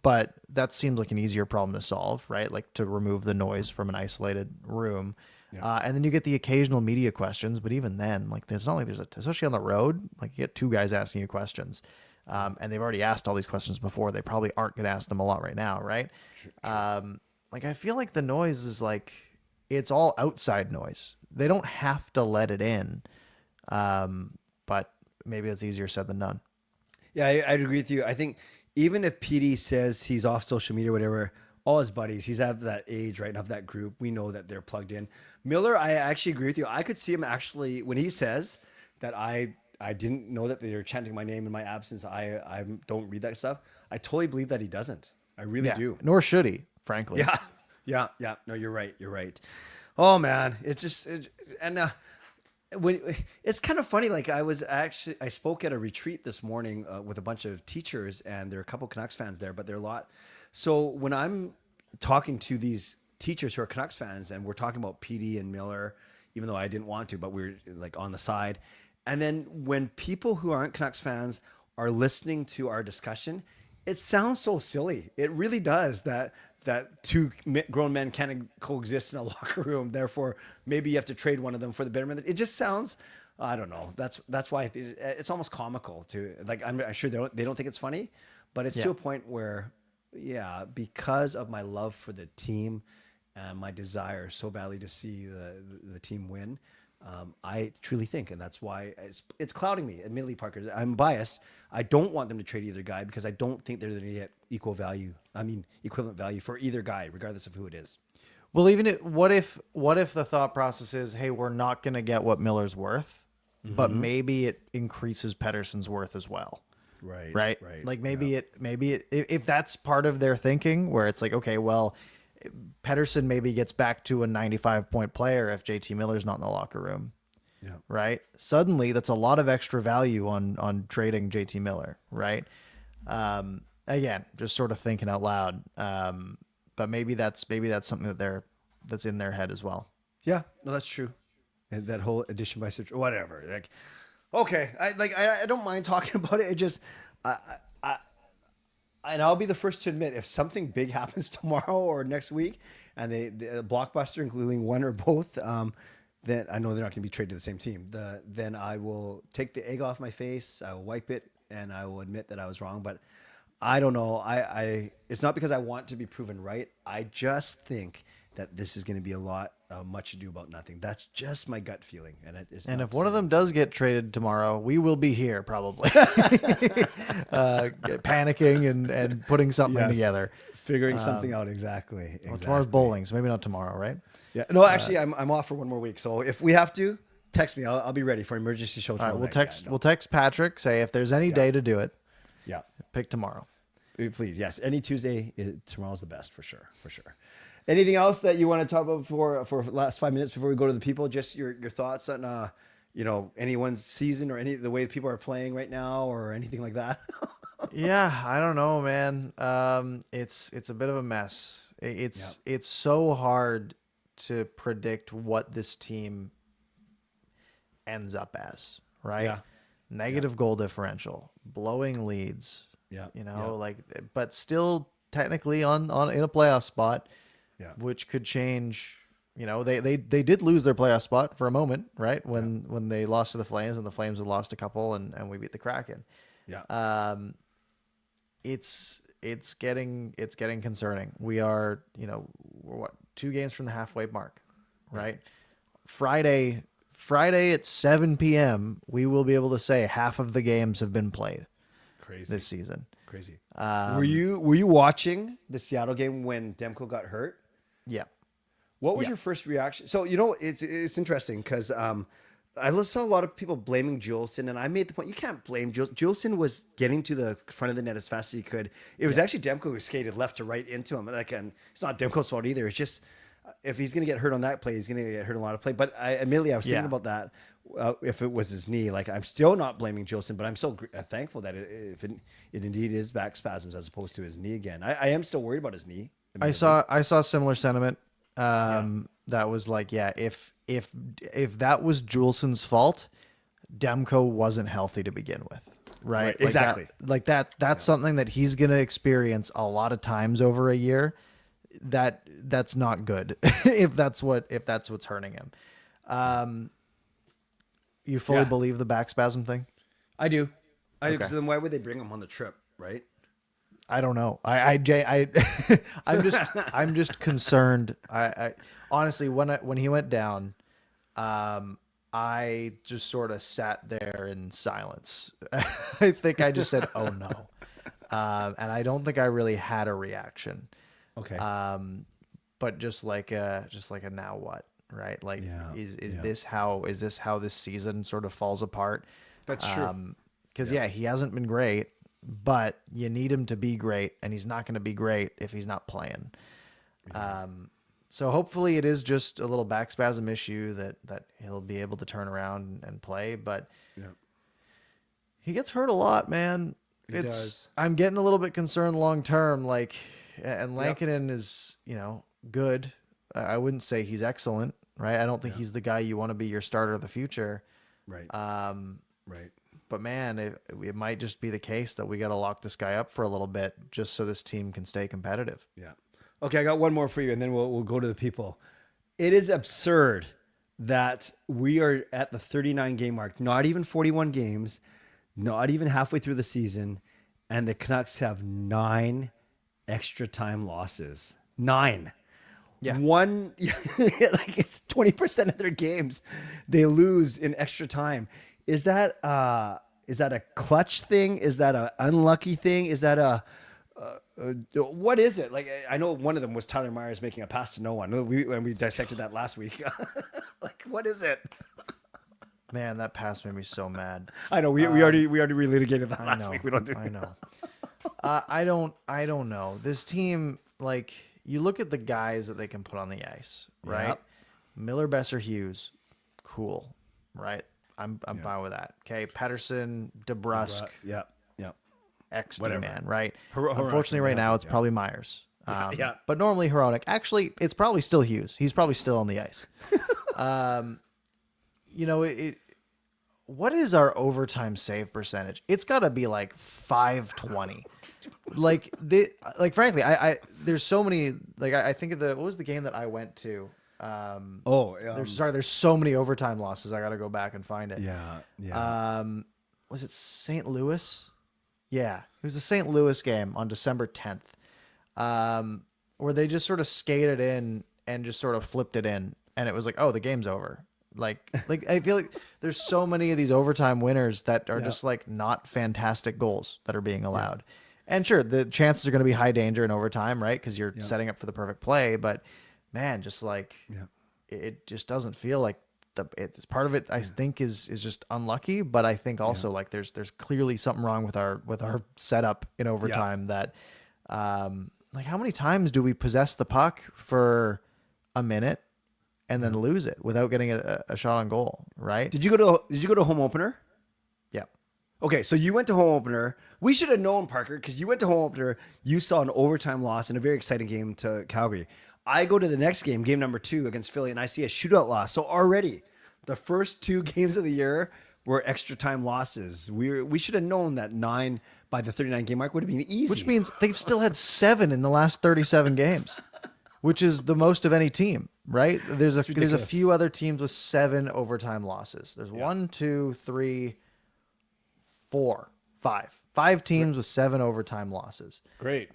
But that seems like an easier problem to solve, right? Like to remove the noise from an isolated room. Yeah. And then you get the occasional media questions. But even then, like it's not like especially on the road, like you get two guys asking you questions. And they've already asked all these questions before. They probably aren't going to ask them a lot right now, right? Sure. Like I feel like the noise is like, it's all outside noise. They don't have to let it in. But maybe it's easier said than done. Yeah, I'd agree with you. I think even if PD says he's off social media or whatever, all his buddies, he's at that age, right, of that group. We know that they're plugged in. Miller, I actually agree with you. I could see him actually, when he says that I didn't know that they were chanting my name in my absence, I don't read that stuff. I totally believe that he doesn't. I really do. Nor should he, frankly. Yeah. No, you're right. Oh man, it's just, when it's kind of funny, like I spoke at a retreat this morning with a bunch of teachers, and there are a couple Canucks fans there, but there are a lot. So when I'm talking to these teachers who are Canucks fans, and we're talking about PD and Miller, even though I didn't want to, but we're like on the side. And then when people who aren't Canucks fans are listening to our discussion, it sounds so silly. It really does. That two grown men can't coexist in a locker room. Therefore, maybe you have to trade one of them for the betterment. It just sounds, I don't know. That's why it's almost comical to, like, I'm sure they don't think it's funny, but it's to a point where, because of my love for the team and my desire so badly to see the team win, I truly think, and that's why it's clouding me. Admittedly, Parker, I'm biased. I don't want them to trade either guy because I don't think they're going to get equivalent value for either guy, regardless of who it is. Well, what if the thought process is, hey, we're not going to get what Miller's worth, but maybe it increases Pettersson's worth as well. Right. Like maybe if that's part of their thinking, where it's like, okay, well, Pettersson maybe gets back to a 95-point player if JT Miller's not in the locker room. Yeah. Right. Suddenly that's a lot of extra value on trading JT Miller. Right. Again, just sort of thinking out loud. But maybe that's something that's in their head as well. Yeah, no, that's true. And that whole addition by subtraction, whatever. Like, okay. I don't mind talking about it. It just, and I'll be the first to admit, if something big happens tomorrow or next week, and the blockbuster, including one or both, then I know they're not going to be traded to the same team. Then I will take the egg off my face. I will wipe it, and I will admit that I was wrong. But I don't know. It's not because I want to be proven right. I just think that this is going to be a lot much ado about nothing. That's just my gut feeling. And if one of them does get traded tomorrow, we will be here probably panicking and putting something together. Figuring something out. Exactly. Well, tomorrow's bowling, so maybe not tomorrow, right? Yeah. No, actually, I'm off for one more week. So if we have to, text me. I'll be ready for emergency show tomorrow. All right, we'll text Patrick, say if there's any day to do it. Yeah. Pick tomorrow. Please. Yes. Any Tuesday, tomorrow's the best for sure. Anything else that you want to talk about for the last 5 minutes before we go to the people? Just your thoughts on anyone's season or the way people are playing right now or anything like that. Yeah, I don't know, man. It's a bit of a mess. It's so hard to predict what this team ends up as, right? Yeah. Negative goal differential, blowing leads. Yeah. But still technically on in a playoff spot, which could change. You know, they did lose their playoff spot for a moment, right? When they lost to the Flames, and the Flames had lost a couple, and we beat the Kraken. Yeah. It's getting concerning. We are, we're 2 games from the halfway mark, right? Friday at 7 p.m. we will be able to say half of the games have been played. Crazy. This season. Crazy. Were you watching the Seattle game when Demko got hurt? Yeah. What was your first reaction? So, it's interesting because I saw a lot of people blaming Juleson, and I made the point, you can't blame Juleson. Juleson was getting to the front of the net as fast as he could. It was actually Demko who skated left to right into him. And it's not Demko's fault either. It's just, if he's going to get hurt on that play, he's going to get hurt on a lot of play. But admittedly, I was thinking about that. If it was his knee, I'm still not blaming Juleson, but I'm so thankful that if it indeed is back spasms as opposed to his knee again. I am still worried about his knee. I saw similar sentiment. That was like, if that was Juleson's fault, Demko wasn't healthy to begin with, right? Exactly. That's something that he's going to experience a lot of times over a year. That's not good if that's what's hurting him. You fully believe the back spasm thing? I do. Okay. So then why would they bring him on the trip, right? I don't know. I'm just concerned. I honestly, when he went down, I just sort of sat there in silence. I think I just said, "Oh no," and I don't think I really had a reaction. Okay. But just like a now what, right? Like, is this how this season sort of falls apart? That's true. Because he hasn't been great. But you need him to be great, and he's not going to be great if he's not playing. So hopefully it is just a little back spasm issue that he'll be able to turn around and play. But he gets hurt a lot, man. He does. I'm getting a little bit concerned long term. And Lankinen is, good. I wouldn't say he's excellent, right? I don't think he's the guy you want to be your starter of the future. Right. Right. But man, it might just be the case that we got to lock this guy up for a little bit just so this team can stay competitive. Yeah. Okay, I got one more for you, and then we'll go to the people. It is absurd that we are at the 39 game mark, not even 41 games, not even halfway through the season, and the Canucks have 9 extra time losses. 9. Yeah. One, it's 20% of their games they lose in extra time. Is that a clutch thing? Is that an unlucky thing? Is that what is it? I know one of them was Tyler Myers making a pass to no one. We dissected that last week. What is it? Man, that pass made me so mad. I know we already relitigated that last week. We don't do. I know. I don't know. This team, you look at the guys that they can put on the ice, right? Yep. Miller, Besser, Hughes, cool, right? I'm fine with that. Okay, Pettersson, DeBrusk, yeah, XD man, right? Unfortunately, right now it's probably Myers. Yeah. But normally Hronek. Actually, it's probably still Hughes. He's probably still on the ice. What is our overtime save percentage? It's got to be 520. Frankly, there's so many. I think of what was the game that I went to? There's so many overtime losses. I got to go back and find it. Yeah. Was it St. Louis? Yeah, it was the St. Louis game on December 10th, where they just sort of skated in and just sort of flipped it in, and it was oh, the game's over. I feel like there's so many of these overtime winners that are just not fantastic goals that are being allowed. And sure, the chances are going to be high danger in overtime, right? Because you're setting up for the perfect play, but man, just it just doesn't feel like it's part of it. I think is just unlucky, but I think also there's clearly something wrong with our setup in overtime. That how many times do we possess the puck for a minute and then lose it without getting a shot on goal? Right? Did you go to home opener? Yeah. Okay, so you went to home opener. We should have known, Parker, because you went to home opener. You saw an overtime loss in a very exciting game to Calgary. I go to the next game, game number 2 against Philly, and I see a shootout loss. So already, the first 2 games of the year, were extra time losses. We should have known that 9 by the 39 game mark would have been easy. Which means they've still had 7 in the last 37 games, which is the most of any team, right? There's a few other teams with 7 overtime losses. There's 1, 2, 3, 4, 5. 5 teams with 7 overtime losses. Great.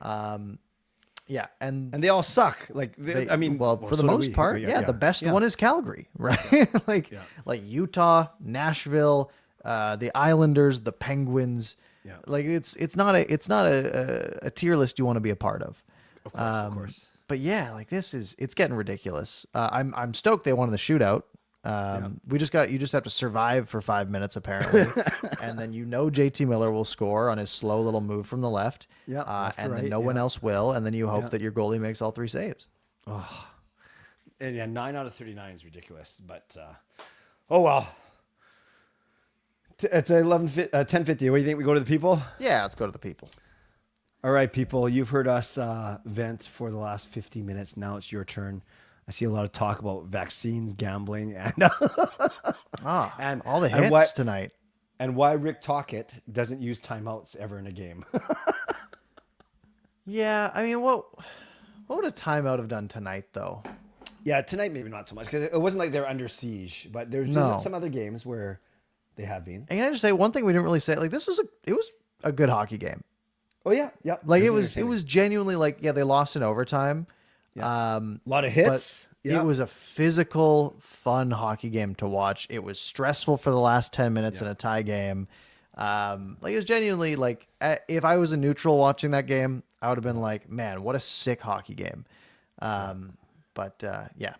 Yeah, and they all suck. Like I mean, well, for the most part, the best one is Calgary, right? like Utah, Nashville, the Islanders, the Penguins. Yeah. Like it's not a tier list you want to be a part of. Of course. But yeah, like it's getting ridiculous. I'm stoked they won the shootout. You just have to survive for 5 minutes apparently, and then JT Miller will score on his slow little move from the left. Then no one else will, and then you hope that your goalie makes all 3 saves. Oh, and 9 out of 39 is ridiculous. But oh well. It's 10:50. What do you think? We go to the people? Yeah, let's go to the people. All right, people. You've heard us vent for the last 50 minutes. Now it's your turn. I see a lot of talk about vaccines, gambling, and and all the hits tonight. And why Rick Tocchet doesn't use timeouts ever in a game. Yeah, I mean, what would a timeout have done tonight, though? Yeah, tonight maybe not so much because it wasn't like they're under siege, but there's some other games where they have been. And can I just say one thing we didn't really say? Like it was a good hockey game. Oh yeah, yeah. Like it was genuinely like they lost in overtime. Yeah. A lot of hits. It was a physical, fun hockey game to watch. It was stressful for the last 10 minutes in a tie game. Like it was genuinely like if I was a neutral watching that game, I would have been like, man, what a sick hockey game. But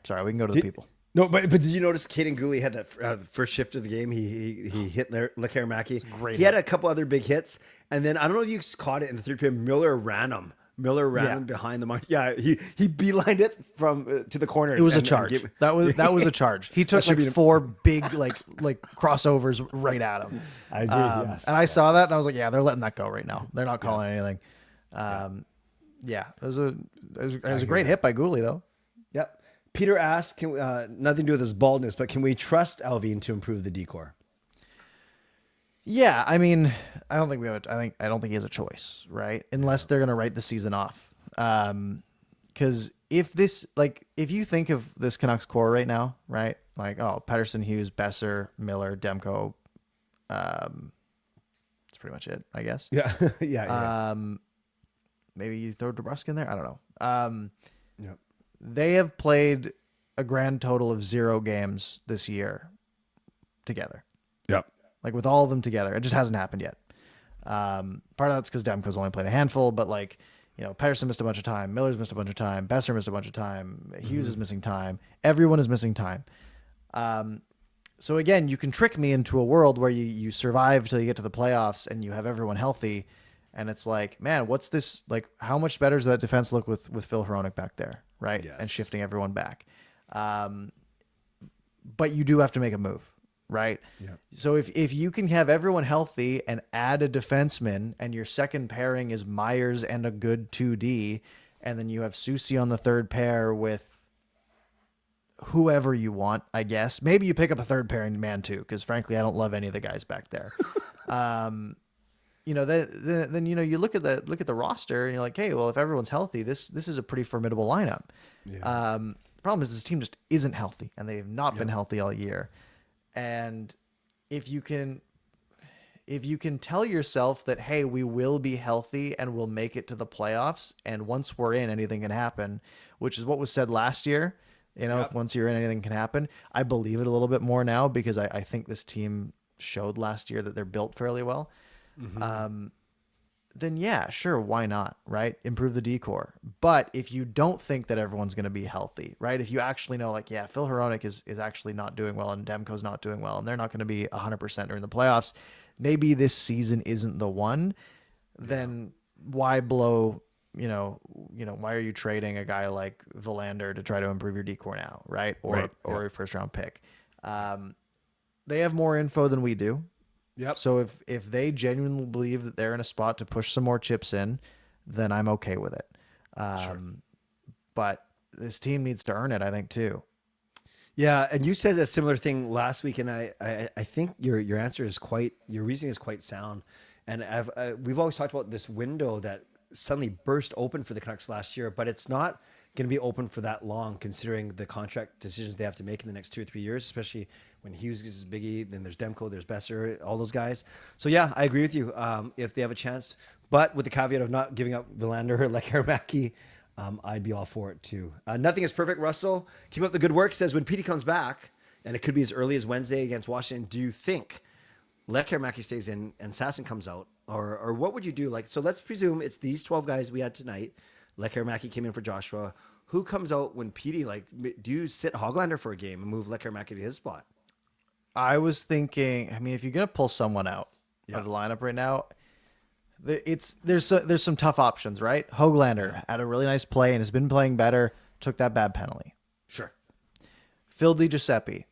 sorry, we can go to the people. No, but did you notice Caden Gooley had that first shift of the game? He hit Laquer Macky. Great. He had a couple other big hits, and then I don't know if you caught it in the third period. Miller ran him behind the mark. Yeah, he beelined it from to the corner. It was a charge. That was a charge. He took like 4 big like crossovers right at him. I agree. Yes. And I saw that and I was like, yeah, they're letting that go right now. They're not calling anything. It was a great hit by Gooley though. Yep. Peter asked, nothing to do with his baldness, but can we trust Alvin to improve the decor? Yeah, I mean, I don't think he has a choice, right? Unless they're gonna write the season off. Because if you think of this Canucks core right now, right? Like, Pettersson, Hughes, Besser, Miller, Demko. That's pretty much it, I guess. Yeah, yeah. Maybe you throw DeBrusk in there. I don't know. Yep. They have played a grand total of 0 games this year together. Yep. Like with all of them together. It just hasn't happened yet. Part of that's because Demko's only played a handful, but Pettersson missed a bunch of time. Miller's missed a bunch of time. Besser missed a bunch of time. Hughes is missing time. Everyone is missing time. So again, you can trick me into a world where you survive till you get to the playoffs and you have everyone healthy. And it's like, man, what's this? Like, how much better does that defense look with Phil Hronek back there, right? Yes. And shifting everyone back. But you do have to make a move, right? Yep. So if you can have everyone healthy and add a defenseman, and your second pairing is Myers and a good 2D, and then you have Soucy on the third pair with whoever you want, I guess. Maybe you pick up a third pairing man too, because frankly, I don't love any of the guys back there. Then you look at the roster and you're like, hey, well, if everyone's healthy, this is a pretty formidable lineup. Yeah. The problem is this team just isn't healthy, and they've not been healthy all year. And if you can tell yourself that, hey, we will be healthy and we'll make it to the playoffs, and once we're in, anything can happen, which is what was said last year. If once you're in, anything can happen. I believe it a little bit more now because I think this team showed last year that they're built fairly well. Mm-hmm. Then yeah, sure, why not, right? Improve the decor. But if you don't think that everyone's going to be healthy, right? If you actually know, like, yeah, Phil Hronek is actually not doing well and Demko's not doing well and they're not going to be 100% during the playoffs, maybe this season isn't the one, then why blow, why are you trading a guy like Verlander to try to improve your decor now, right? Or a first round pick. They have more info than we do. Yep. So if they genuinely believe that they're in a spot to push some more chips in, then I'm okay with it. Sure. But this team needs to earn it, I think, too. Yeah, and you said a similar thing last week, and I think your answer is your reasoning is quite sound. And we've always talked about this window that suddenly burst open for the Canucks last year, but it's not going to be open for that long, considering the contract decisions they have to make in the next 2 or 3 years, especially when Hughes is biggie. Then there's Demko, there's Besser, all those guys. So yeah, I agree with you. If they have a chance, but with the caveat of not giving up Villander or Lecker Macky, I'd be all for it too. Nothing is perfect. Russell, keep up the good work. Says when Petey comes back, and it could be as early as Wednesday against Washington, do you think Lecker Macky stays in and Sasson comes out, or what would you do? Like, so let's presume it's these 12 guys we had tonight. Lecker Macky came in for Joshua. Who comes out when Petey, like, do you sit Hoglander for a game and move Lecker Macky to his spot? I was thinking, I mean, if you're going to pull someone out of the lineup right now, there's some tough options, right? Hoglander had a really nice play and has been playing better, took that bad penalty. Sure. Phil DiGiuseppe.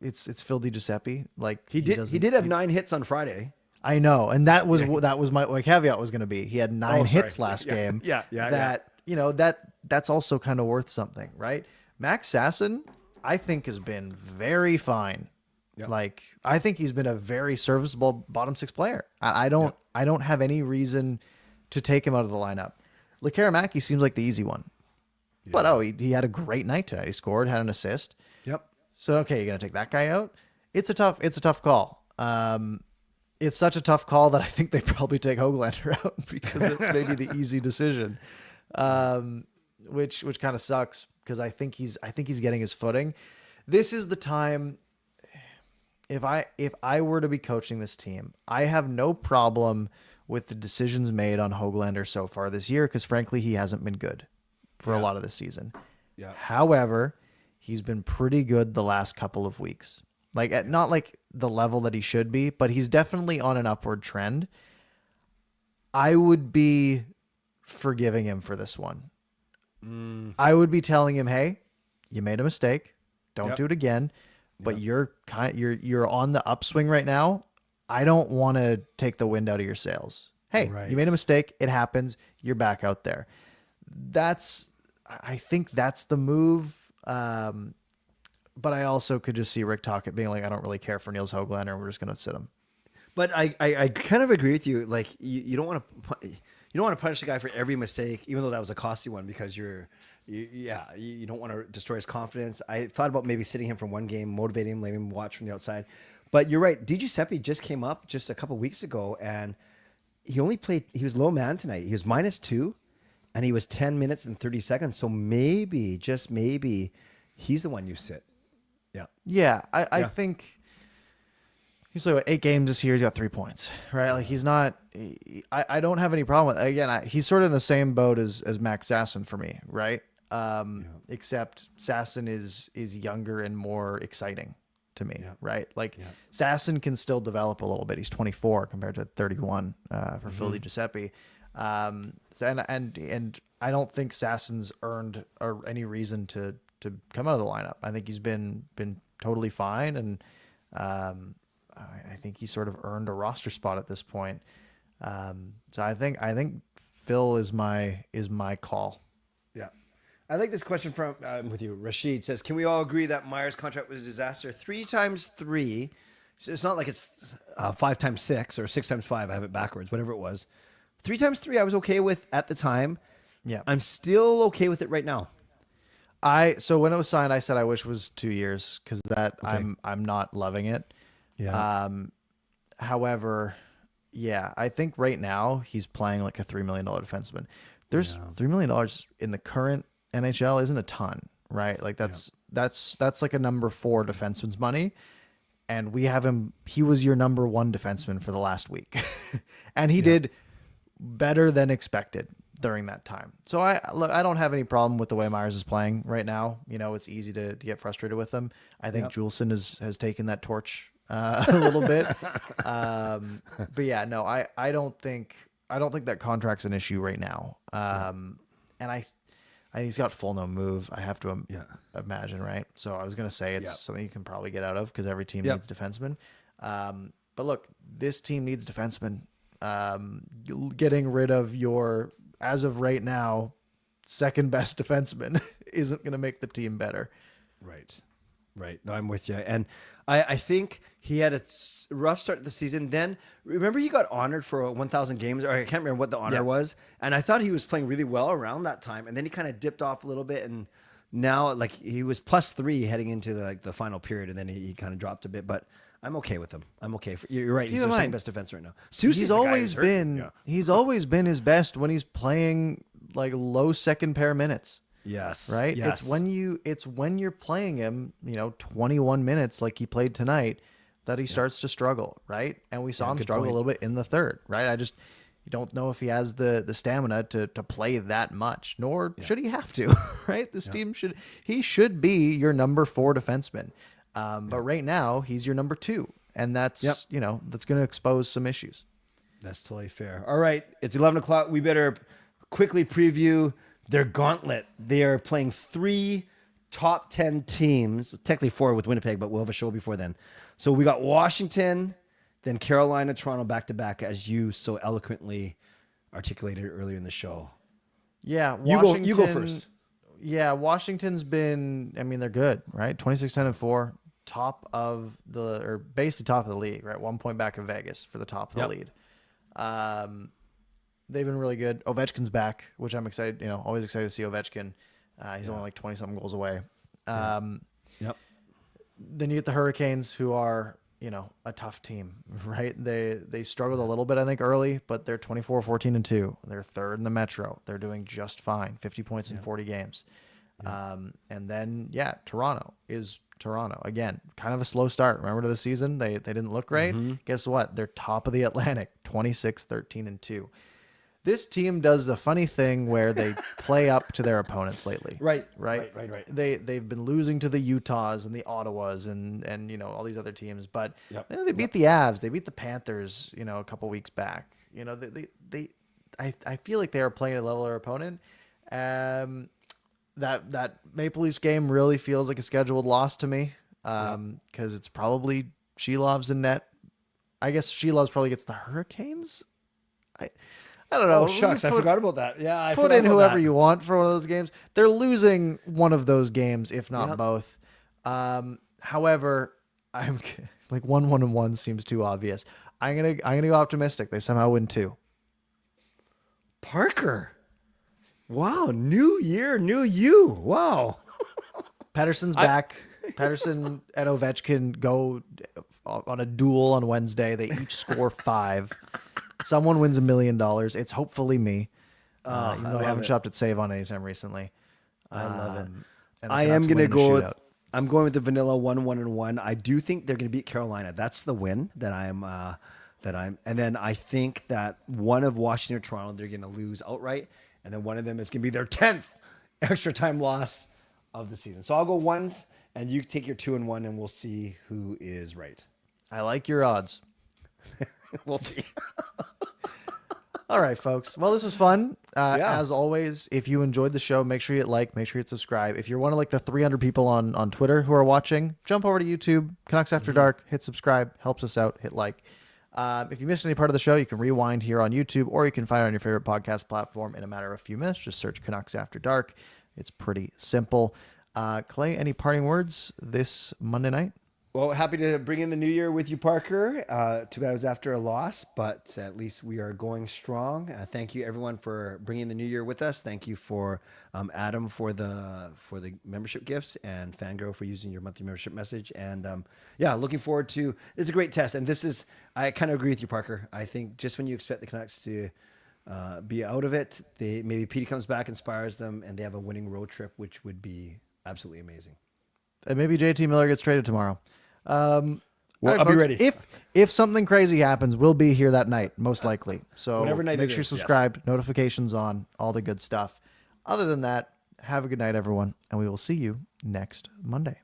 It's Phil DiGiuseppe. Like he did have 9 hits on Friday. I know, and that was my caveat was going to be. He had 9 hits last game. That's also kind of worth something, right? Max Sasson, I think, has been very fine. Yep. Like, I think he's been a very serviceable bottom 6 player. I don't have any reason to take him out of the lineup. Lecker Macky seems like the easy one, but he had a great night tonight. He scored, had an assist. Yep. So okay, you're gonna take that guy out. It's a tough call. It's such a tough call that I think they probably take Hoglander out because it's maybe the easy decision, which kind of sucks because I think he's getting his footing. This is the time. If I were to be coaching this team, I have no problem with the decisions made on Hoglander so far this year because frankly he hasn't been good for a lot of this season. Yeah. However, he's been pretty good the last couple of weeks. Like not like the level that he should be, but he's definitely on an upward trend. I would be forgiving him for this one. I would be telling him, "Hey, you made a mistake. Don't do it again." But you're on the upswing right now. I don't want to take the wind out of your sails. Hey, you made a mistake. It happens. You're back out there. I think that's the move. But I also could just see Rick Tocchet being like, I don't really care for Niels Hoglander, and we're just going to sit him. But I kind of agree with you. Like you don't want to punish the guy for every mistake, even though that was a costly one, because you don't want to destroy his confidence. I thought about maybe sitting him from one game, motivating him, letting him watch from the outside. But you're right. DiGiuseppe just came up just a couple weeks ago, and he was low man tonight. He was -2, and he was 10 minutes and 30 seconds. So maybe, just maybe, he's the one you sit. Yeah. Yeah, I think he's like 8 games this year. He's got 3 points, right? Like he's not. I don't have any problem with. Again, he's sort of in the same boat as Max Sasson for me, right? Except Sasson is younger and more exciting to me, right? Like Sasson can still develop a little bit. He's 24 compared to 31 for Phil DiGiuseppe. And I don't think Sasson's earned any reason to come out of the lineup. I think he's been totally fine, and I think he's sort of earned a roster spot at this point. So I think Phil is my call. Yeah. I like this question from with you. Rashid says, can we all agree that Myers' contract was a disaster? 3 times 3. So it's not like it's 5 times 6 or 6 times 5. I have it backwards, whatever it was. 3 times 3 I was okay with at the time. Yeah. I'm still okay with it right now. So when it was signed, I said I wish it was 2 years because I'm not loving it. Yeah. However, I think right now he's playing like a $3 million defenseman. There's $3 million in the current NHL isn't a ton, right? Like that's like a number 4 defenseman's money. And we have him. He was your number 1 defenseman for the last week, and he did better than expected during that time. So I don't have any problem with the way Myers is playing right now. You know, it's easy to get frustrated with him. I think Juleson has taken that torch a little bit. But yeah, no, I don't think that contract's an issue right now. And I he's got full no move. I have to imagine, right? So I was gonna say it's something you can probably get out of because every team needs defensemen. But look, this team needs defensemen. Getting rid of your, as of right now, second best defenseman isn't going to make the team better. Right. No, I'm with you. And I think he had a rough start to the season. Then remember he got honored for 1,000 games, or I can't remember what the honor was. And I thought he was playing really well around that time. And then he kind of dipped off a little bit. And now like he was +3 heading into the final period. And then he kind of dropped a bit, but I'm okay with him. I'm okay. You're right. He's their second best defenseman right now. He's always been his best when he's playing like low second pair minutes. Yes. Right. Yes. It's when you're playing him, 21 minutes like he played tonight, that he starts to struggle. Right. And we saw him struggle a little bit in the third. Right. You don't know if he has the stamina to play that much, nor should he have to. Right. This team should be your number 4 defenseman. But right now he's your number 2, and that's that's going to expose some issues. That's totally fair. All right, it's 11 o'clock. We better quickly preview their gauntlet. They are playing 3 top 10 teams, technically 4 with Winnipeg, but we'll have a show before then. So we got Washington, then Carolina, Toronto back to back, as you so eloquently articulated earlier in the show. Yeah, Washington, you go first. Yeah, Washington's been, they're good, right? 26-10-4, basically top of the league, right? 1 point back of Vegas for the top of the lead. They've been really good. Ovechkin's back, which I'm excited, always excited to see Ovechkin. He's only like 20-something goals away. Then you get the Hurricanes, who are, a tough team, right? They struggled a little bit, I think, early, but they're 24-14-2. They're third in the Metro. They're doing just fine. 50 points in 40 games. And then, Toronto is Toronto. Again, kind of a slow start. Remember to the season? They didn't look great. Guess what? They're top of the Atlantic, 26-13-2. This team does a funny thing where they play up to their opponents lately. Right. They've been losing to the Utahs and the Ottawas and all these other teams, but they beat the Avs, they beat the Panthers, a couple weeks back. I feel like they are playing at a level of their opponent. That Maple Leafs game really feels like a scheduled loss to me, because it's probably Shelov's in net. I guess Shelov's probably gets the Hurricanes. I don't know. Oh, shucks. I forgot about that. Yeah, I put in whoever you want for one of those games. They're losing one of those games, if not both. However, I'm like 1-1-1 seems too obvious. I'm gonna go optimistic. They somehow win 2. Parker. Wow. New year, new you. Wow. Pettersson's back. Pettersson and Ovechkin go on a duel on Wednesday. They each score 5. Someone wins $1 million. It's hopefully me. Even though I haven't shopped at Save On anytime recently. I love it. I am going to go. I'm going with the vanilla 1-1-1. I do think they're going to beat Carolina. That's the win that I'm. And then I think that one of Washington or Toronto they're going to lose outright, and then one of them is going to be their 10th extra time loss of the season. So I'll go ones, and you take your 2-1, and we'll see who is right. I like your odds. We'll see. All right, folks. Well, this was fun. As always, if you enjoyed the show, make sure you hit like, make sure you hit subscribe. If you're one of like the 300 people on Twitter who are watching, jump over to YouTube, Canucks After Dark, hit subscribe, helps us out, hit like. If you missed any part of the show, you can rewind here on YouTube, or you can find it on your favorite podcast platform in a matter of a few minutes. Just search Canucks After Dark. It's pretty simple. Clay, any parting words this Monday night? Well, happy to bring in the new year with you, Parker. Too bad it was after a loss, but at least we are going strong. Thank you, everyone, for bringing the new year with us. Thank you for Adam for the membership gifts, and Fangirl for using your monthly membership message. And looking forward to. It's a great test, and I kind of agree with you, Parker. I think just when you expect the Canucks to be out of it, maybe Petey comes back, inspires them, and they have a winning road trip, which would be absolutely amazing. And maybe JT Miller gets traded tomorrow. Well, I'll be ready. If something crazy happens, we'll be here that night, most likely. So night make sure you're subscribed, notifications on, all the good stuff. Other than that, have a good night, everyone, and we will see you next Monday.